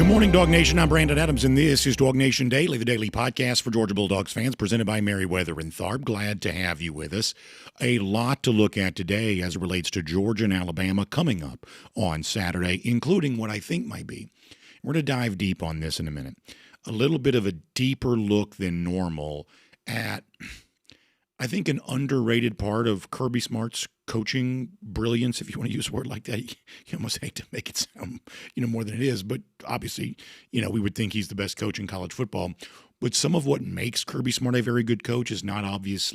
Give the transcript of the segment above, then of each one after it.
Good morning, Dog Nation. I'm Brandon Adams, and this is DawgNation Daily, the daily podcast for Georgia Bulldogs fans, presented by Merriweather and Tharp. Glad to have you with us. A lot to look at today as it relates to Georgia and Alabama coming up on Saturday, including what I think might be. We're going to dive deep on this in a minute. A little bit of a deeper look than normal at, I think, an underrated part of Kirby Smart's coaching brilliance, if you want to use a word like that. You almost hate to make it sound, more than it is, but obviously, we would think he's the best coach in college football. But some of what makes Kirby Smart a very good coach is not always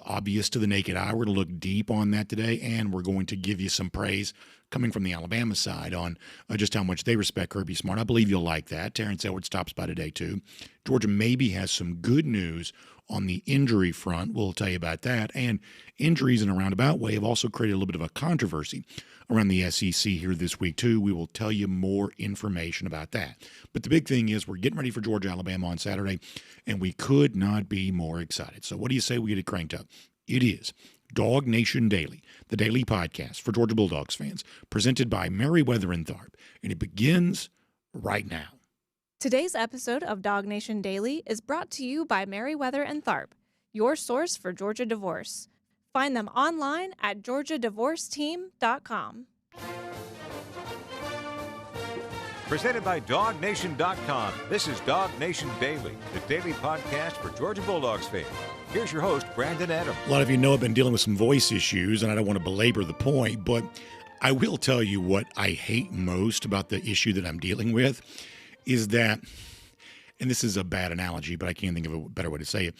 obvious to the naked eye. We're going to look deep on that today, and we're going to give you some praise coming from the Alabama side on just how much they respect Kirby Smart. I believe you'll like that. Terrence Edwards stops by today, too. Georgia maybe has some good news on the injury front. We'll tell you about that. And injuries in a roundabout way have also created a little bit of a controversy around the SEC here this week, too. We will tell you more information about that. But the big thing is we're getting ready for Georgia-Alabama on Saturday, and we could not be more excited. So what do you say we get it cranked up? It is DawgNation Daily, the daily podcast for Georgia Bulldogs fans, presented by Merriweather and Tharp. And it begins right now. Today's episode of DawgNation Daily is brought to you by Merriweather and Tharp, your source for Georgia divorce. Find them online at georgiadivorceteam.com. Presented by DawgNation.com, this is DawgNation Daily, the daily podcast for Georgia Bulldogs fans. Here's your host, Brandon Adams. A lot of you know I've been dealing with some voice issues, and I don't want to belabor the point, but I will tell you what I hate most about the issue that I'm dealing with is that, and this is a bad analogy, but I can't think of a better way to say it.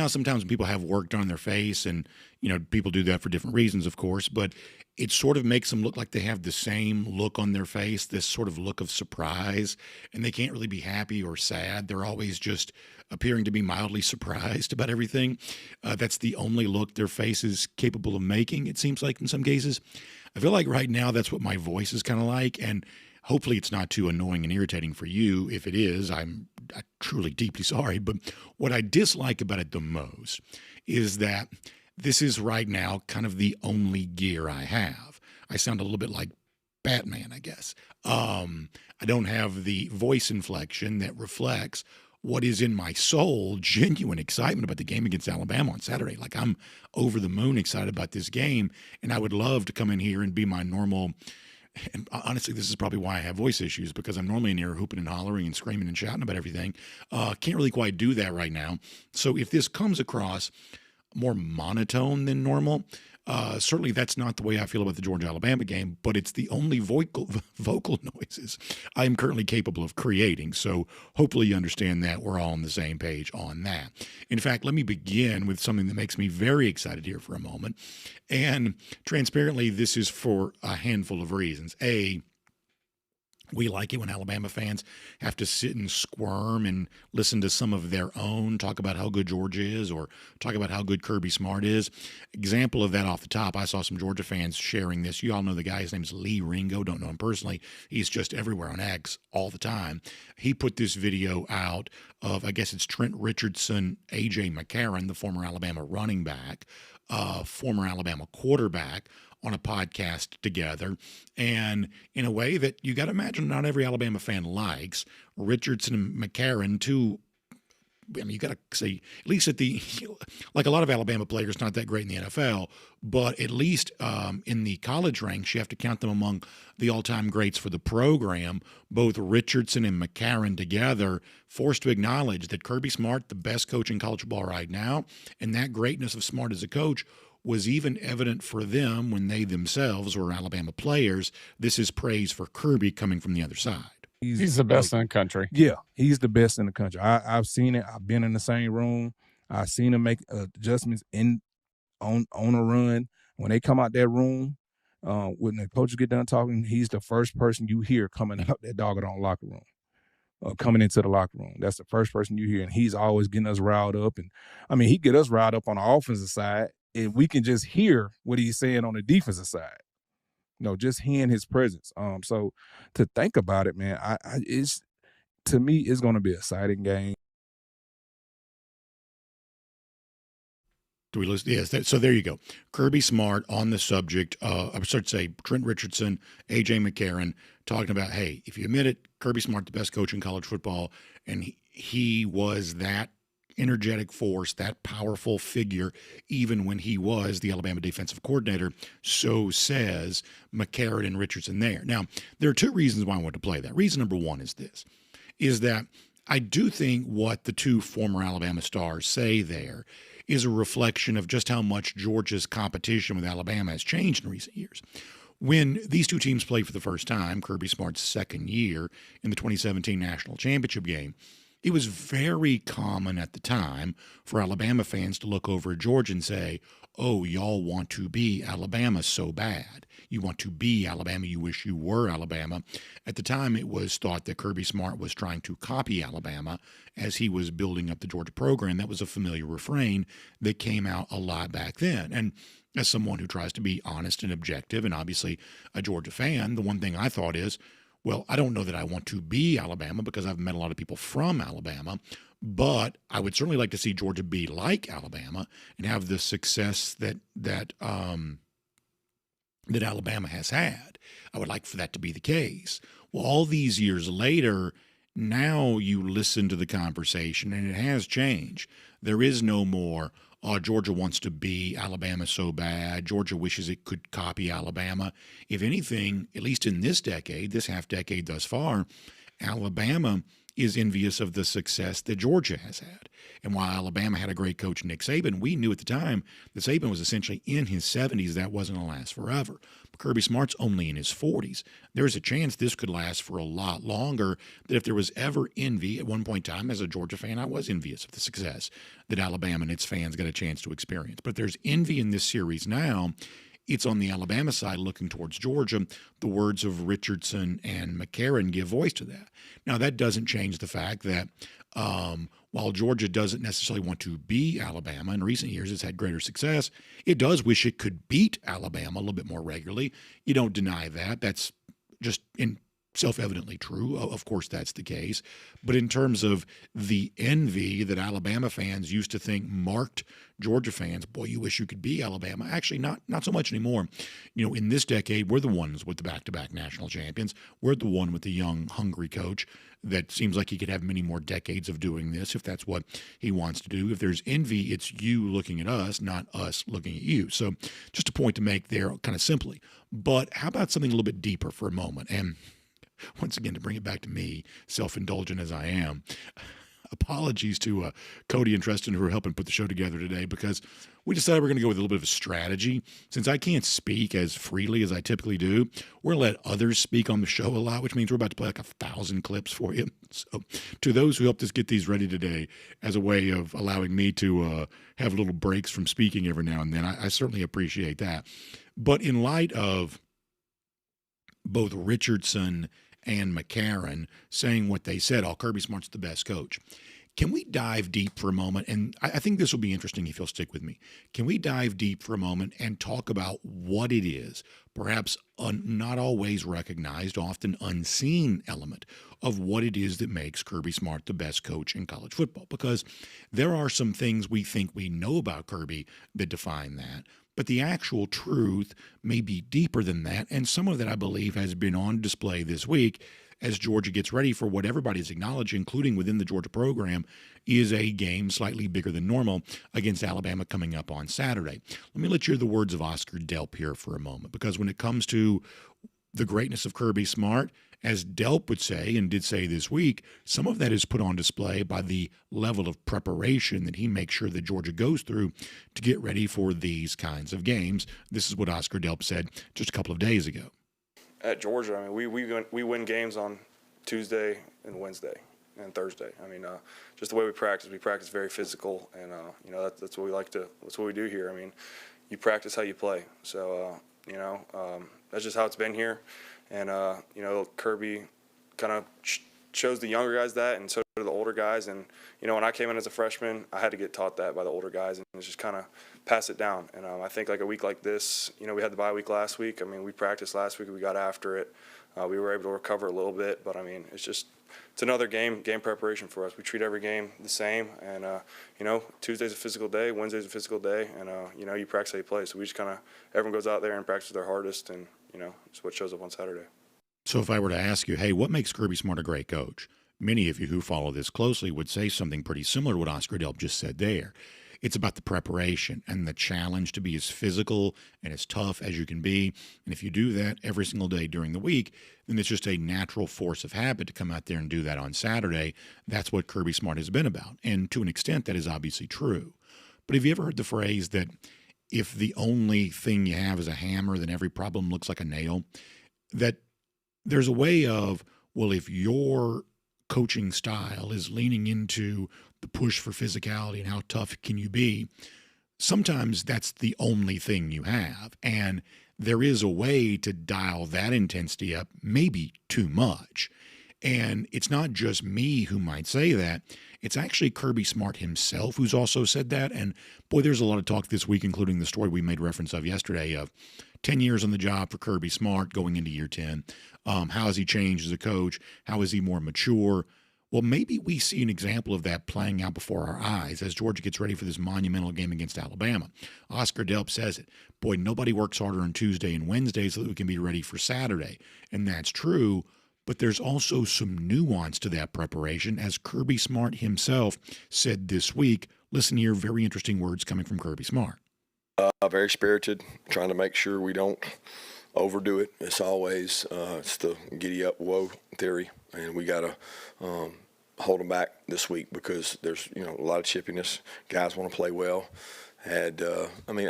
Sometimes when people have work done on their face, and, people do that for different reasons, of course, but it sort of makes them look like they have the same look on their face, this sort of look of surprise, and they can't really be happy or sad. They're always just appearing to be mildly surprised about everything. That's the only look their face is capable of making, it seems like in some cases. I feel like right now that's what my voice is kind of like, and hopefully it's not too annoying and irritating for you. If it is, I'm truly deeply sorry. But what I dislike about it the most is that this is right now kind of the only gear I have. I sound a little bit like Batman, I guess. I don't have the voice inflection that reflects what is in my soul, genuine excitement about the game against Alabama on Saturday. Like, I'm over the moon excited about this game, and I would love to come in here and be my normal. And honestly, this is probably why I have voice issues, because I'm normally in here hooping and hollering and screaming and shouting about everything. Can't really quite do that right now. So if this comes across more monotone than normal, certainly that's not the way I feel about the Georgia-Alabama game, but it's the only vocal noises I am currently capable of creating. So hopefully you understand that we're all on the same page on that. In fact, let me begin with something that makes me very excited here for a moment. And transparently, this is for a handful of reasons. We like it when Alabama fans have to sit and squirm and listen to some of their own talk about how good Georgia is or talk about how good Kirby Smart is. Example of that off the top, I saw some Georgia fans sharing this. You all know the guy. His name's Lee Ringo. Don't know him personally. He's just everywhere on X all the time. He put this video out of, I guess it's Trent Richardson, A.J. McCarron, the former Alabama running back, former Alabama quarterback, on a podcast together, and in a way that you got to imagine not every Alabama fan likes. Richardson and McCarron, too. You got to say, at least like a lot of Alabama players, not that great in the NFL, but at least in the college ranks, you have to count them among the all-time greats for the program. Both Richardson and McCarron together forced to acknowledge that Kirby Smart, the best coach in college football right now, and that greatness of Smart as a coach was even evident for them when they themselves were Alabama players. This is praise for Kirby coming from the other side. He's the best in the country. Yeah, he's the best in the country. I've seen it. I've been in the same room. I've seen him make adjustments on a run. When they come out that room, when the coaches get done talking, he's the first person you hear coming out that doggone locker room. Coming into the locker room. That's the first person you hear, and he's always getting us riled up. And I mean, he get us riled up on the offensive side, and we can just hear what he's saying on the defensive side. Just hearing his presence. So to think about it, man, to me, it's going to be an exciting game. Do we lose? Yes. So there you go. Kirby Smart on the subject. I would start to say Trent Richardson, A.J. McCarron, talking about, hey, if you admit it, Kirby Smart, the best coach in college football, and he was that energetic force, that powerful figure, even when he was the Alabama defensive coordinator. So says McCarron and Richardson there. Now, there are two reasons why I want to play that. Reason number one is this, is that I do think what the two former Alabama stars say there is a reflection of just how much Georgia's competition with Alabama has changed in recent years. When these two teams played for the first time, Kirby Smart's second year in the 2017 National Championship game, it was very common at the time for Alabama fans to look over at Georgia and say, oh, y'all want to be Alabama so bad. You want to be Alabama. You wish you were Alabama. At the time, it was thought that Kirby Smart was trying to copy Alabama as he was building up the Georgia program. That was a familiar refrain that came out a lot back then. And as someone who tries to be honest and objective and obviously a Georgia fan, the one thing I thought is, well, I don't know that I want to be Alabama because I've met a lot of people from Alabama, but I would certainly like to see Georgia be like Alabama and have the success that Alabama has had. I would like for that to be the case. Well, all these years later, now you listen to the conversation, and it has changed. There is no more, Georgia wants to be Alabama so bad. Georgia wishes it could copy Alabama. If anything, at least in this decade, this half decade thus far, Alabama is envious of the success that Georgia has had. And while Alabama had a great coach, Nick Saban, we knew at the time that Saban was essentially in his 70s. That wasn't going to last forever. But Kirby Smart's only in his 40s. There's a chance this could last for a lot longer, that if there was ever envy at one point in time, as a Georgia fan, I was envious of the success that Alabama and its fans got a chance to experience. But if there's envy in this series now, it's on the Alabama side looking towards Georgia. The words of Richardson and McCarron give voice to that. Now, that doesn't change the fact that while Georgia doesn't necessarily want to be Alabama, in recent years it's had greater success, it does wish it could beat Alabama a little bit more regularly. You don't deny that. That's just self-evidently true. Of course, that's the case. But in terms of the envy that Alabama fans used to think marked Georgia fans, boy, you wish you could be Alabama. Actually, not so much anymore. You know, in this decade, we're the ones with the back-to-back national champions. We're the one with the young, hungry coach that seems like he could have many more decades of doing this if that's what he wants to do. If there's envy, it's you looking at us, not us looking at you. So just a point to make there kind of simply. But how about something a little bit deeper for a moment? And once again, to bring it back to me, self-indulgent as I am, apologies to Cody and Tristan who are helping put the show together today, because we decided we're going to go with a little bit of a strategy. Since I can't speak as freely as I typically do, we're going to let others speak on the show a lot, which means we're about to play like 1,000 clips for you. So to those who helped us get these ready today as a way of allowing me to have little breaks from speaking every now and then, I certainly appreciate that. But in light of both Richardson and McCarron saying what they said, Kirby Smart's the best coach. Can we dive deep for a moment? And I think this will be interesting if you'll stick with me. Can we dive deep for a moment and talk about what it is, perhaps not always recognized, often unseen element of what it is that makes Kirby Smart the best coach in college football? Because there are some things we think we know about Kirby that define that. But the actual truth may be deeper than that, and some of that, I believe, has been on display this week as Georgia gets ready for what everybody's acknowledged, including within the Georgia program, is a game slightly bigger than normal against Alabama coming up on Saturday. Let me let you hear the words of Oscar Delp here for a moment, because when it comes to the greatness of Kirby Smart, as Delp would say and did say this week, some of that is put on display by the level of preparation that he makes sure that Georgia goes through to get ready for these kinds of games. This is what Oscar Delp said just a couple of days ago. At Georgia, I mean, we win games on Tuesday and Wednesday and Thursday. I mean, just the way we practice very physical, and that's what we like to. That's what we do here. I mean, you practice how you play. So that's just how it's been here. And, Kirby kind of shows the younger guys that, and so do the older guys. And, when I came in as a freshman, I had to get taught that by the older guys and just kind of pass it down. And I think like a week like this, we had the bye week last week. I mean, we practiced last week. We got after it. We were able to recover a little bit. But, I mean, it's just it's another game preparation for us. We treat every game the same, and Tuesday's a physical day, Wednesday's a physical day, and you practice how you play. So we just everyone goes out there and practices their hardest, and it's what shows up on Saturday. So if I were to ask you, hey, what makes Kirby Smart a great coach? Many of you who follow this closely would say something pretty similar to what Oscar Delp just said there. It's about the preparation and the challenge to be as physical and as tough as you can be. And if you do that every single day during the week, then it's just a natural force of habit to come out there and do that on Saturday. That's what Kirby Smart has been about. And to an extent, that is obviously true. But have you ever heard the phrase that if the only thing you have is a hammer, then every problem looks like a nail? That there's a way of, well, if your coaching style is leaning into the push for physicality and how tough can you be, sometimes that's the only thing you have. And there is a way to dial that intensity up, maybe too much. And it's not just me who might say that. It's actually Kirby Smart himself who's also said that. And boy, there's a lot of talk this week, including the story we made reference of yesterday of 10 years on the job for Kirby Smart going into year 10. How has he changed as a coach? How is he more mature? Well, maybe we see an example of that playing out before our eyes as Georgia gets ready for this monumental game against Alabama. Oscar Delp says it. Boy, nobody works harder on Tuesday and Wednesday so that we can be ready for Saturday. And that's true, but there's also some nuance to that preparation, as Kirby Smart himself said this week. Listen here, very interesting words coming from Kirby Smart. Very spirited, trying to make sure we don't overdo it. It's always it's the giddy up, whoa theory, and we got to hold them back this week because there's a lot of chippiness. Guys want to play well. I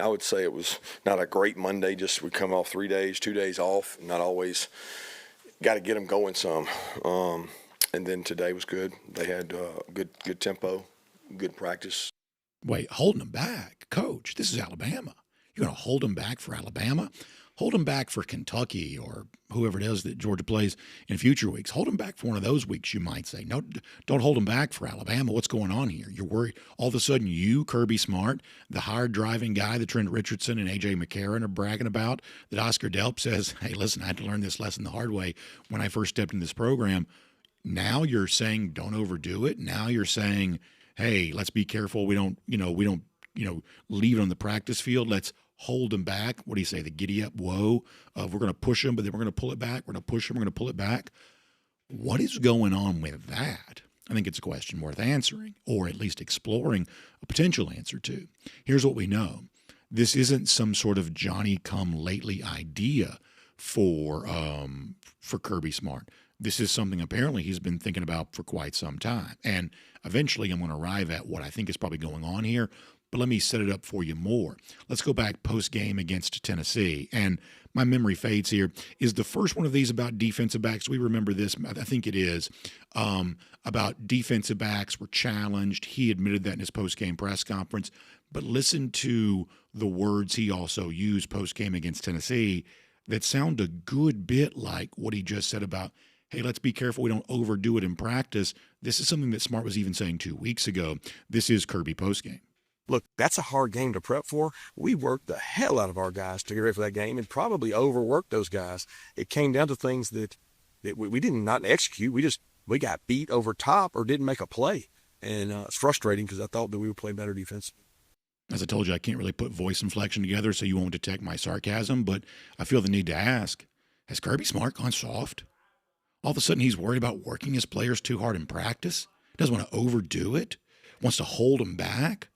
would say it was not a great Monday. Just we come off 2 days off. Not always got to get them going some. And then today was good. They had good tempo, good practice. Wait, holding them back, Coach? This is Alabama. You're going to hold them back for Alabama? Hold them back for Kentucky or whoever it is that Georgia plays in future weeks. Hold them back for one of those weeks, you might say. No, don't hold them back for Alabama. What's going on here? You're worried. All of a sudden, you, Kirby Smart, the hard driving guy that Trent Richardson and A.J. McCarron are bragging about, that Oscar Delp says, hey, listen, I had to learn this lesson the hard way when I first stepped in this program. Now you're saying don't overdo it. Now you're saying, hey, let's be careful. We don't leave it on the practice field. Let's hold them back. What do you say? The giddy up, whoa, we're going to push them, but then we're going to pull it back. We're going to push them. We're going to pull it back. What is going on with that? I think it's a question worth answering, or at least exploring a potential answer to. Here's what we know. This isn't some sort of Johnny-come-lately idea for Kirby Smart. This is something apparently he's been thinking about for quite some time. And eventually I'm going to arrive at what I think is probably going on here. But let me set it up for you more. Let's go back post-game against Tennessee. And my memory fades here. Is the first one of these about defensive backs? We remember this. I think it is. About defensive backs were challenged. He admitted that in his post-game press conference. But listen to the words he also used post-game against Tennessee that sound a good bit like what he just said about, hey, let's be careful we don't overdo it in practice. This is something that Smart was even saying 2 weeks ago. This is Kirby postgame. Look, that's a hard game to prep for. We worked the hell out of our guys to get ready for that game and probably overworked those guys. It came down to things that we didn't not execute. We got beat over top or didn't make a play. And it's frustrating because I thought that we would play better defense. As I told you, I can't really put voice inflection together so you won't detect my sarcasm, but I feel the need to ask, has Kirby Smart gone soft? All of a sudden he's worried about working his players too hard in practice? Doesn't want to overdo it? Wants to hold them back?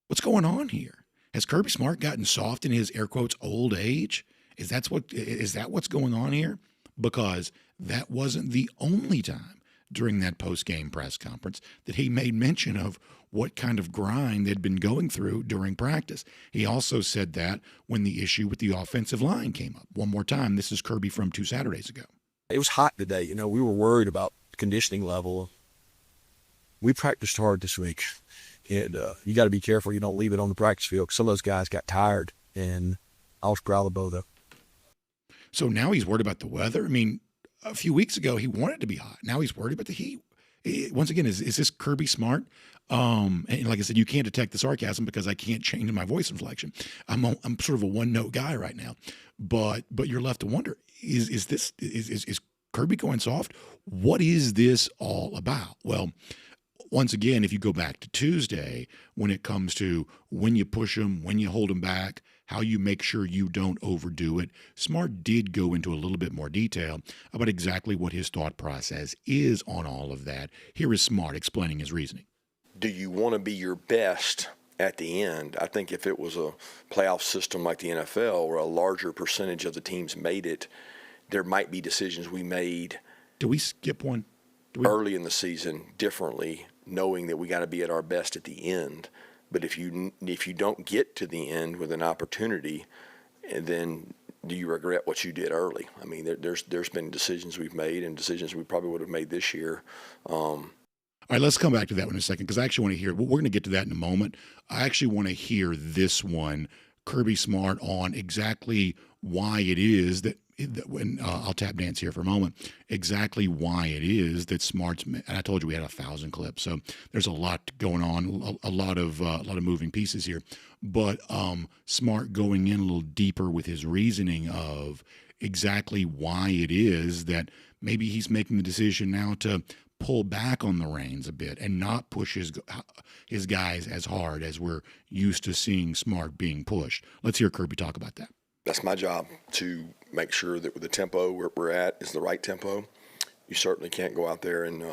What's going on here? Has Kirby Smart gotten soft in his, air quotes, old age? Is that what's going on here? Because that wasn't the only time during that post-game press conference that he made mention of what kind of grind they'd been going through during practice. He also said that when the issue with the offensive line came up. One more time, this is Kirby from 2 Saturdays ago. It was hot today. We were worried about conditioning level. We practiced hard this week. And you got to be careful you don't leave it on the practice field because some of those guys got tired, and I was proud of both of them. So now he's worried about the weather? I mean, a few weeks ago he wanted it to be hot. Now he's worried about the heat. Once again, is this Kirby Smart? And like I said, you can't detect the sarcasm because I can't change my voice inflection. I'm sort of a one-note guy right now. But you're left to wonder, is Kirby going soft? What is this all about? Well, once again, if you go back to Tuesday, when it comes to when you push them, when you hold them back, how you make sure you don't overdo it, Smart did go into a little bit more detail about exactly what his thought process is on all of that. Here is Smart explaining his reasoning. Do you want to be your best at the end? I think if it was a playoff system like the NFL where a larger percentage of the teams made it, there might be decisions we made. Do we skip one? Early in the season differently, knowing that we got to be at our best at the end. But if you don't get to the end with an opportunity, then do you regret what you did early? I mean, there's been decisions we've made and decisions we probably would have made this year. All right, let's come back to that one in a second because I actually want to hear. We're going to get to that in a moment. I actually want to hear this one, Kirby Smart, on exactly why it is that when I'll tap dance here for a moment, exactly why it is that Smart's, and I told you we had 1,000 clips, so there's a lot going on, a lot of moving pieces here. But Smart going in a little deeper with his reasoning of exactly why it is that maybe he's making the decision now to pull back on the reins a bit and not push his guys as hard as we're used to seeing Smart being pushed. Let's hear Kirby talk about that. That's my job, to make sure that the tempo we're at is the right tempo. You certainly can't go out there and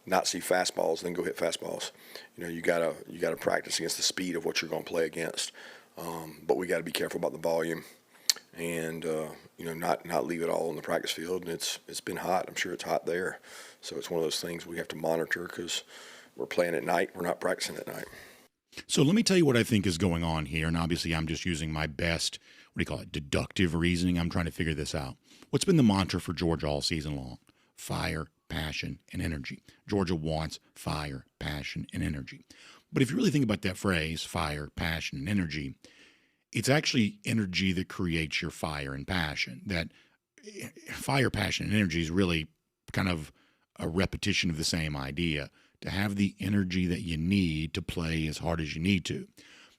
not see fastballs, then go hit fastballs. You know, you gotta practice against the speed of what you're going to play against. But we got to be careful about the volume, and not leave it all on the practice field. And it's been hot. I'm sure it's hot there. So it's one of those things we have to monitor because we're playing at night. We're not practicing at night. So let me tell you what I think is going on here. And obviously I'm just using my best, deductive reasoning. I'm trying to figure this out. What's been the mantra for Georgia all season long? Fire, passion, and energy. Georgia wants fire, passion, and energy. But if you really think about that phrase, fire, passion, and energy, it's actually energy that creates your fire and passion. That fire, passion, and energy is really kind of a repetition of the same idea, to have the energy that you need to play as hard as you need to.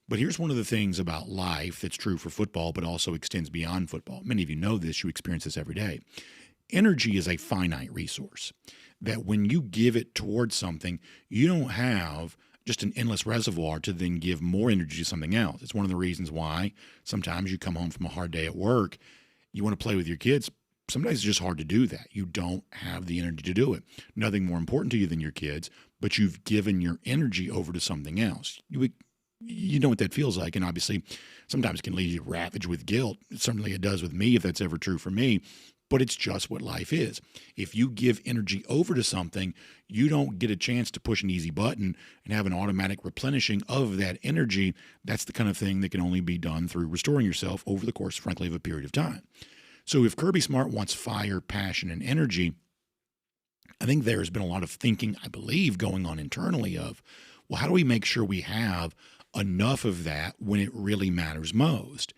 But here's one of the things about life that's true for football, but also extends beyond football. Many of you know this. You experience this every day. Energy is a finite resource that when you give it towards something, you don't have just an endless reservoir to then give more energy to something else. It's one of the reasons why sometimes you come home from a hard day at work, you want to play with your kids. Sometimes it's just hard to do that. You don't have the energy to do it. Nothing more important to you than your kids, but you've given your energy over to something else. You know what that feels like, and obviously sometimes it can leave you ravaged with guilt. Certainly it does with me if that's ever true for me, but it's just what life is. If you give energy over to something, you don't get a chance to push an easy button and have an automatic replenishing of that energy. That's the kind of thing that can only be done through restoring yourself over the course, frankly, of a period of time. So if Kirby Smart wants fire, passion, and energy, I think there has been a lot of thinking, I believe, going on internally of, well, how do we make sure we have enough of that when it really matters most?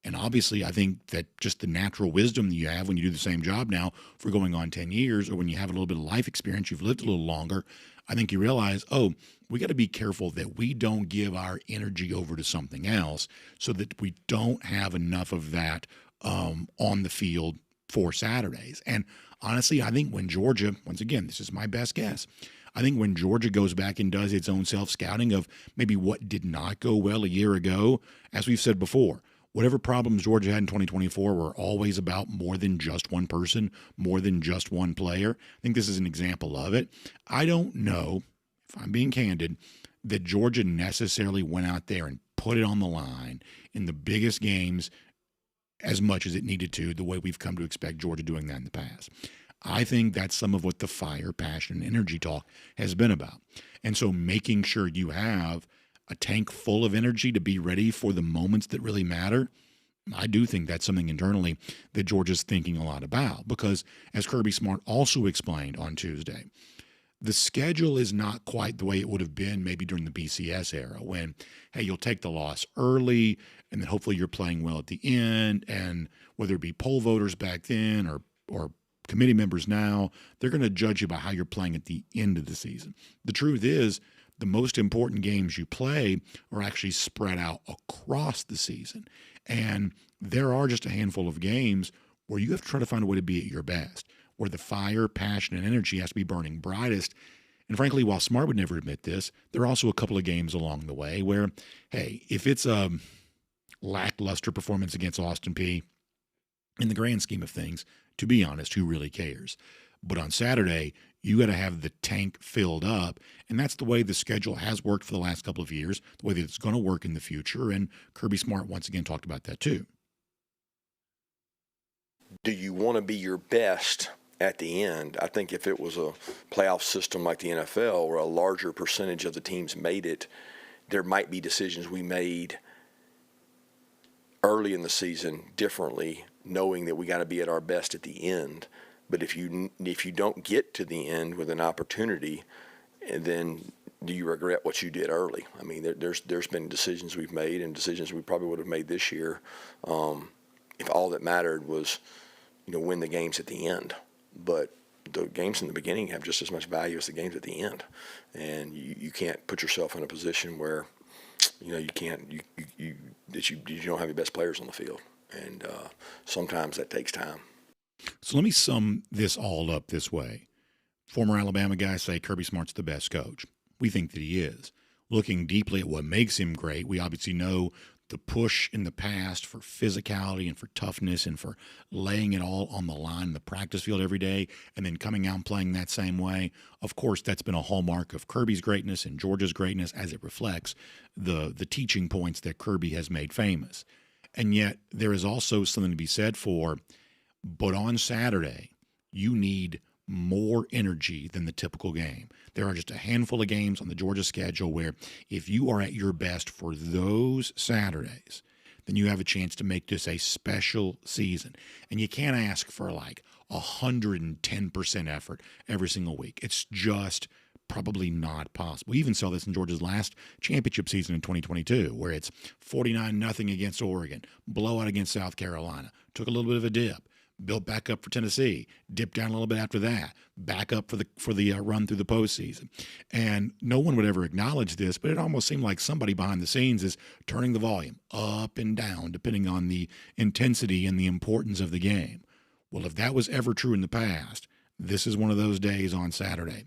And obviously, I think that just the natural wisdom that you have when you do the same job now for going on 10 years, or when you have a little bit of life experience, you've lived a little longer, I think you realize, we got to be careful that we don't give our energy over to something else so that we don't have enough of that on the field for Saturdays. And honestly, I think when Georgia, once again, this is my best guess, I think when Georgia goes back and does its own self-scouting of maybe what did not go well a year ago, as we've said before, whatever problems Georgia had in 2024 were always about more than just one person, more than just one player. I think this is an example of it. I don't know, if I'm being candid, that Georgia necessarily went out there and put it on the line in the biggest games as much as it needed to, the way we've come to expect Georgia doing that in the past. I think that's some of what the fire, passion, and energy talk has been about. And so making sure you have a tank full of energy to be ready for the moments that really matter, I do think that's something internally that Georgia's thinking a lot about. Because as Kirby Smart also explained on Tuesday, the schedule is not quite the way it would have been maybe during the BCS era when, hey, you'll take the loss early and then hopefully you're playing well at the end. And whether it be poll voters back then or committee members now, they're going to judge you by how you're playing at the end of the season. The truth is, the most important games you play are actually spread out across the season. And there are just a handful of games where you have to try to find a way to be at your best, where the fire, passion, and energy has to be burning brightest. And frankly, while Smart would never admit this, there are also a couple of games along the way where, hey, if it's a lackluster performance against Austin Peay, in the grand scheme of things, to be honest, who really cares? But on Saturday, you got to have the tank filled up, and that's the way the schedule has worked for the last couple of years, the way that it's going to work in the future, and Kirby Smart once again talked about that too. Do you want to be your best at the end? I think if it was a playoff system like the NFL where a larger percentage of the teams made it, there might be decisions we made early in the season differently, knowing that we got to be at our best at the end. But if you don't get to the end with an opportunity, then do you regret what you did early? I mean, there's been decisions we've made and decisions we probably would have made this year if all that mattered was, win the games at the end. But the games in the beginning have just as much value as the games at the end, and you can't put yourself in a position where you don't have your best players on the field, and sometimes that takes time. So let me sum this all up this way. Former Alabama guys say Kirby Smart's the best coach. We think that he is. Looking deeply at what makes him great, we obviously know the push in the past for physicality and for toughness and for laying it all on the line in the practice field every day and then coming out and playing that same way. Of course, that's been a hallmark of Kirby's greatness and Georgia's greatness as it reflects the teaching points that Kirby has made famous. And yet there is also something to be said for, but on Saturday, you need more energy than the typical game. There are just a handful of games on the Georgia schedule where if you are at your best for those Saturdays, then you have a chance to make this a special season. And you can't ask for like 110% effort every single week. It's just probably not possible. We even saw this in Georgia's last championship season in 2022, where it's 49-0 against Oregon, blowout against South Carolina, took a little bit of a dip, built back up for Tennessee, dipped down a little bit after that, back up for the run through the postseason. And no one would ever acknowledge this, but it almost seemed like somebody behind the scenes is turning the volume up and down depending on the intensity and the importance of the game. Well, if that was ever true in the past, this is one of those days on Saturday.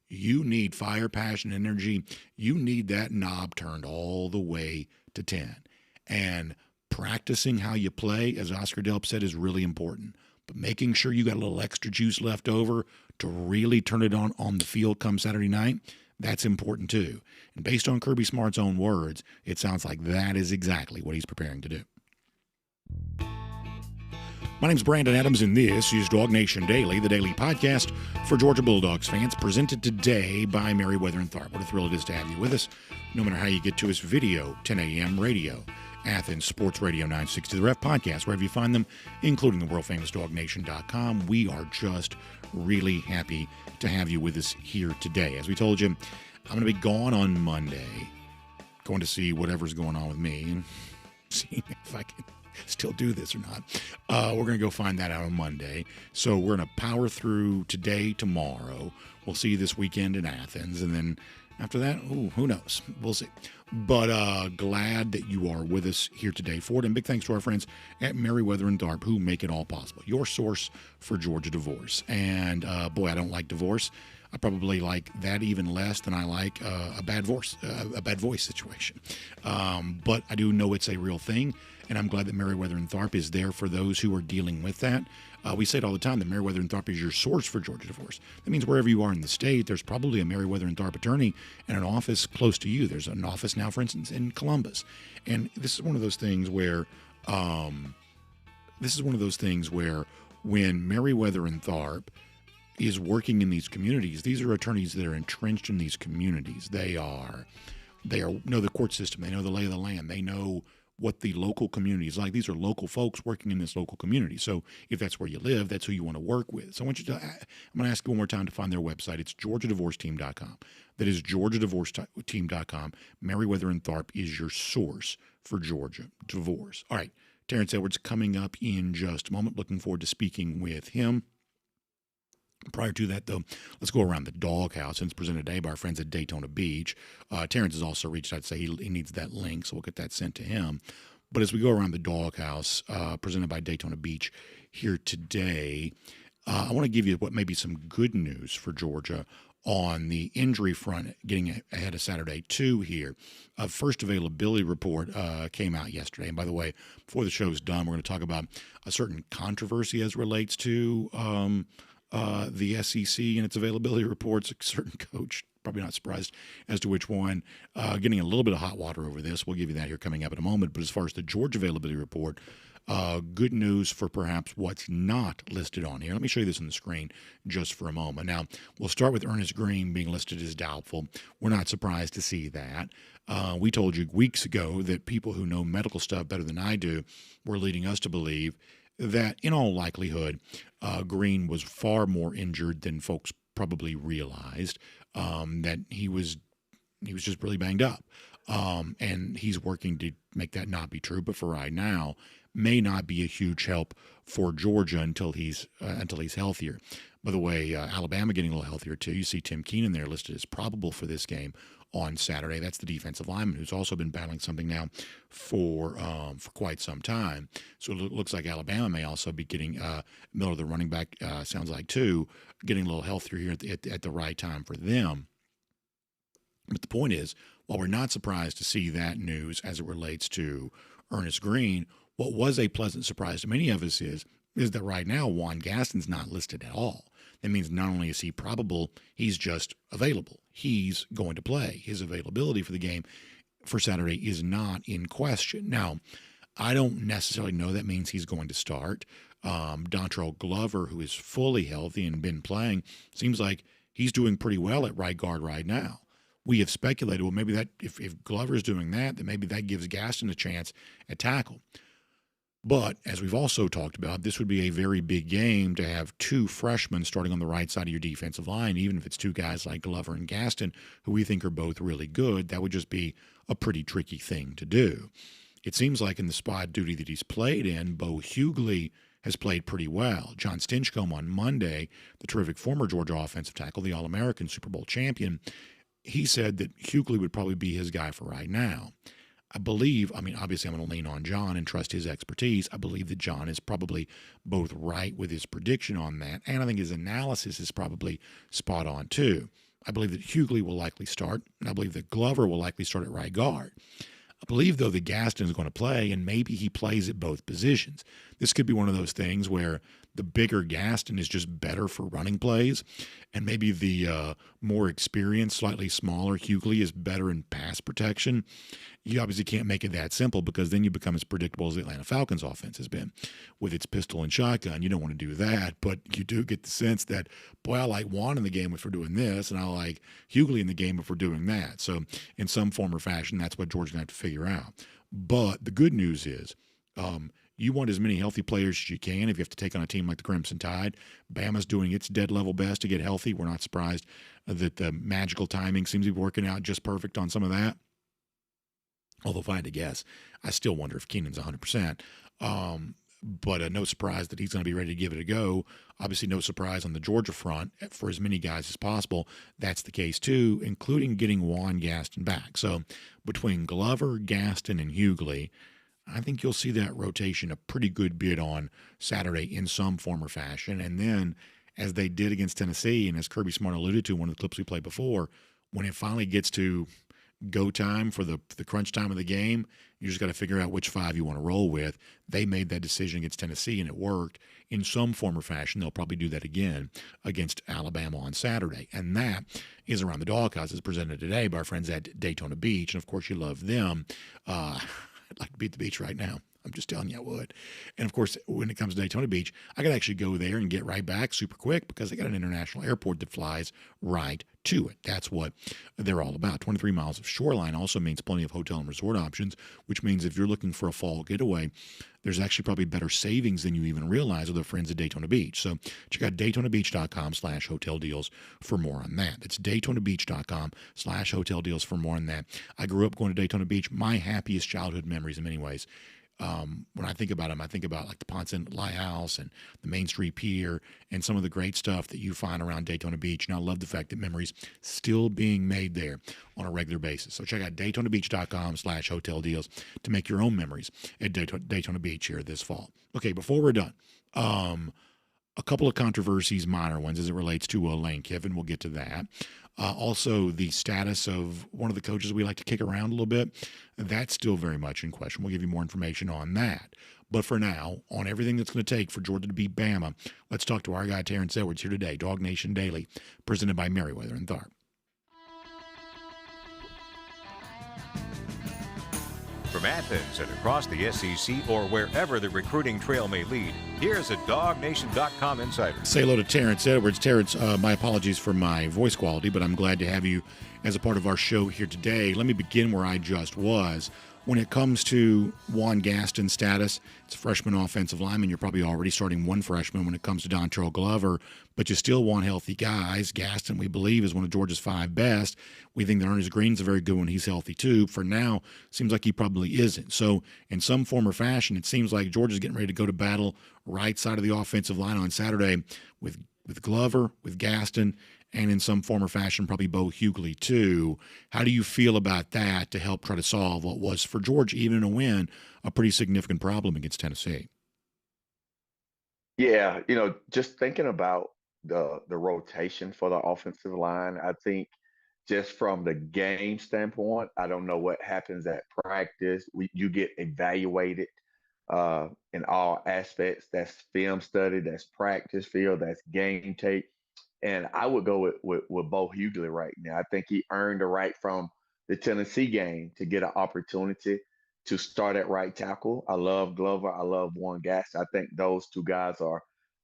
You need fire, passion, energy. You need that knob turned all the way to 10. And practicing how you play, as Oscar Delp said, is really important. But making sure you got a little extra juice left over to really turn it on the field come Saturday night, that's important too. And based on Kirby Smart's own words, it sounds like that is exactly what he's preparing to do. My name's Brandon Adams, and this is DawgNation Daily, the daily podcast for Georgia Bulldogs fans, presented today by Merriweather and Tharp. What a thrill it is to have you with us, no matter how you get to us: video, 10 a.m. radio, Athens Sports Radio 960, the Ref Podcast, wherever you find them, including the world-famous DawgNation.com. We are just really happy to have you with us here today. As we told you, I'm going to be gone on Monday, going to see whatever's going on with me and seeing if I can still do this or not. We're going to go find that out on Monday. So we're going to power through today, tomorrow. We'll see you this weekend in Athens, and then after that, who knows? We'll see. But glad that you are with us here today for it. And big thanks to our friends at Merriweather and Tharp who make it all possible. Your source for Georgia divorce. And boy, I don't like divorce. I probably like that even less than I like a bad voice situation. But I do know it's a real thing. And I'm glad that Merriweather and Tharp is there for those who are dealing with that. We say it all the time that Merriweather and Tharp is your source for Georgia divorce. That means wherever you are in the state, there's probably a Merriweather and Tharp attorney and an office close to you. There's an office now, for instance, in Columbus. And this is one of those things where when Merriweather and Tharp is working in these communities, these are attorneys that are entrenched in these communities. They know the court system. They know the lay of the land. They know what the local community is like. These are local folks working in this local community. So if that's where you live, that's who you want to work with. So I'm going to ask you one more time to find their website. It's GeorgiaDivorceTeam.com. That is GeorgiaDivorceTeam.com. Merriweather and Tharp is your source for Georgia divorce. All right, Terrence Edwards coming up in just a moment. Looking forward to speaking with him. Prior to that, though, let's go around the doghouse, and it's presented today by our friends at Daytona Beach. Terrence has also reached out to say he needs that link, so we'll get that sent to him. But as we go around the doghouse, presented by Daytona Beach here today, I want to give you what may be some good news for Georgia on the injury front, getting ahead of Saturday, too, here. A first availability report came out yesterday. And by the way, before the show's done, we're going to talk about a certain controversy as relates to the SEC and its availability reports. A certain coach, probably not surprised as to which one, getting a little bit of hot water over this. We'll give you that here coming up in a moment. But as far as the Georgia availability report, good news for perhaps what's not listed on here. Let me show you this on the screen just for a moment. Now, we'll start with Ernest Green being listed as doubtful. We're not surprised to see that. We told you weeks ago that people who know medical stuff better than I do were leading us to believe that in all likelihood, Green was far more injured than folks probably realized, that he was just really banged up. And he's working to make that not be true. But for right now, may not be a huge help for Georgia until he's healthier. By the way, Alabama getting a little healthier too. You see Tim Keenan there listed as probable for this game on Saturday. That's the defensive lineman who's also been battling something now for quite some time. So it looks like Alabama may also be getting Miller, the running back, sounds like too, getting a little healthier here at the right time for them. But the point is, while we're not surprised to see that news as it relates to Ernest Green, what was a pleasant surprise to many of us is that right now Juan Gaston's not listed at all. That means not only is he probable, he's just available. He's going to play. His availability for the game for Saturday is not in question. Now, I don't necessarily know that means he's going to start. Dontrell Glover, who is fully healthy and been playing, seems like he's doing pretty well at right guard right now. We have speculated, well, maybe that if Glover's doing that, then maybe that gives Gaston a chance at tackle. But as we've also talked about, this would be a very big game to have two freshmen starting on the right side of your defensive line, even if it's two guys like Glover and Gaston, who we think are both really good. That would just be a pretty tricky thing to do. It seems like in the spot duty that he's played in, Bo Hughley has played pretty well. John Stinchcomb on Monday, the terrific former Georgia offensive tackle, the All-American Super Bowl champion, he said that Hughley would probably be his guy for right now. I believe, obviously I'm going to lean on John and trust his expertise. I believe that John is probably both right with his prediction on that, and I think his analysis is probably spot on too. I believe that Hughley will likely start, and I believe that Glover will likely start at right guard. I believe, though, that Gaston is going to play, and maybe he plays at both positions. This could be one of those things where the bigger Gaston is just better for running plays, and maybe the more experienced, slightly smaller Hughley is better in pass protection. You obviously can't make it that simple because then you become as predictable as the Atlanta Falcons offense has been with its pistol and shotgun. You don't want to do that, but you do get the sense that, boy, I like Juan in the game if we're doing this, and I like Hughley in the game if we're doing that. So in some form or fashion, that's what Georgia's going to have to figure out. But the good news is you want as many healthy players as you can if you have to take on a team like the Crimson Tide. Bama's doing its dead level best to get healthy. We're not surprised that the magical timing seems to be working out just perfect on some of that. Although if I had to guess, I still wonder if Keenan's 100%. But no surprise that he's going to be ready to give it a go. Obviously, no surprise on the Georgia front for as many guys as possible. That's the case, too, including getting Juan Gaston back. So between Glover, Gaston, and Hughley, I think you'll see that rotation a pretty good bit on Saturday in some form or fashion. And then, as they did against Tennessee, and as Kirby Smart alluded to in one of the clips we played before, when it finally gets to go time for the crunch time of the game, you just got to figure out which five you want to roll with. They made that decision against Tennessee, and it worked. In some form or fashion, they'll probably do that again against Alabama on Saturday. And that is Around the Doghouse. It's presented today by our friends at Daytona Beach. And, of course, you love them. I'd like to be at the beach right now. I'm just telling you I would. And, of course, when it comes to Daytona Beach, I could actually go there and get right back super quick because they got an international airport that flies right to it. That's what they're all about. 23 miles of shoreline also means plenty of hotel and resort options, which means if you're looking for a fall getaway, there's actually probably better savings than you even realize with our friends at Daytona Beach. So check out DaytonaBeach.com/hotel deals for more on that. That's DaytonaBeach.com/hotel deals for more on that. I grew up going to Daytona Beach. My happiest childhood memories in many ways. When I think about them, I think about like the Ponce Lighthouse and the Main Street Pier and some of the great stuff that you find around Daytona Beach. And I love the fact that memories still being made there on a regular basis. So check out DaytonaBeach.com/hotel deals to make your own memories at Daytona Beach here this fall. Okay, before we're done, a couple of controversies, minor ones, as it relates to Lane Kiffin. We'll get to that. Also, the status of one of the coaches we like to kick around a little bit, that's still very much in question. We'll give you more information on that. But for now, on everything that's going to take for Georgia to beat Bama, let's talk to our guy Terrence Edwards here today, DawgNation Daily, presented by Merriweather and Tharp. From Athens and across the SEC or wherever the recruiting trail may lead, here's a DawgNation.com insider. Say hello to Terrence Edwards. Terrence, my apologies for my voice quality, but I'm glad to have you as a part of our show here today. Let me begin where I just was. When it comes to Juan Gaston's status, it's a freshman offensive lineman. You're probably already starting one freshman when it comes to Dontrell Glover, but you still want healthy guys. Gaston, we believe, is one of Georgia's 5 best. We think that Ernest Green's a very good one. He's healthy too. For now, seems like he probably isn't. So in some form or fashion, it seems like Georgia's getting ready to go to battle right side of the offensive line on Saturday with Glover, with Gaston, and in some form or fashion, probably Bo Hughley too. How do you feel about that to help try to solve what was, for Georgia, even in a win, a pretty significant problem against Tennessee? Yeah, just thinking about the rotation for the offensive line, I think just from the game standpoint, I don't know what happens at practice. You get evaluated in all aspects. That's film study, that's practice field, that's game tape. And I would go with Bo Hughley right now. I think he earned the right from the Tennessee game to get an opportunity to start at right tackle. I love Glover. I love Juan Gaston. I think those two guys are,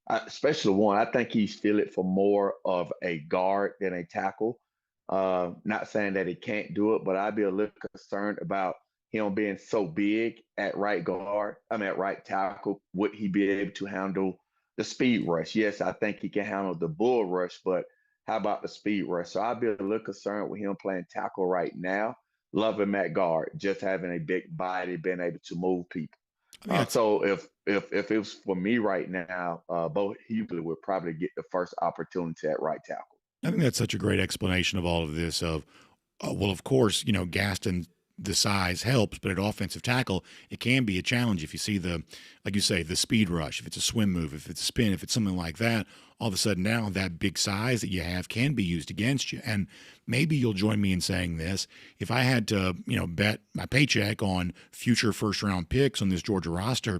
especially one, I think he's fielded for more of a guard than a tackle. Not saying that he can't do it, but I'd be a little concerned about him being so big at right guard. At right tackle. Would he be able to handle the speed rush? Yes, I think he can handle the bull rush, but how about the speed rush? So I'd be a little concerned with him playing tackle right now. Love him at guard, just having a big body, being able to move people. So if it was for me right now, Bo Hughley would probably get the first opportunity at right tackle. I think that's such a great explanation of all of this. Of of course, Gaston, the size helps, but at offensive tackle, it can be a challenge if you see like you say, the speed rush, if it's a swim move, if it's a spin, if it's something like that. All of a sudden now that big size that you have can be used against you. And maybe you'll join me in saying this. If I had to, bet my paycheck on future first-round picks on this Georgia roster,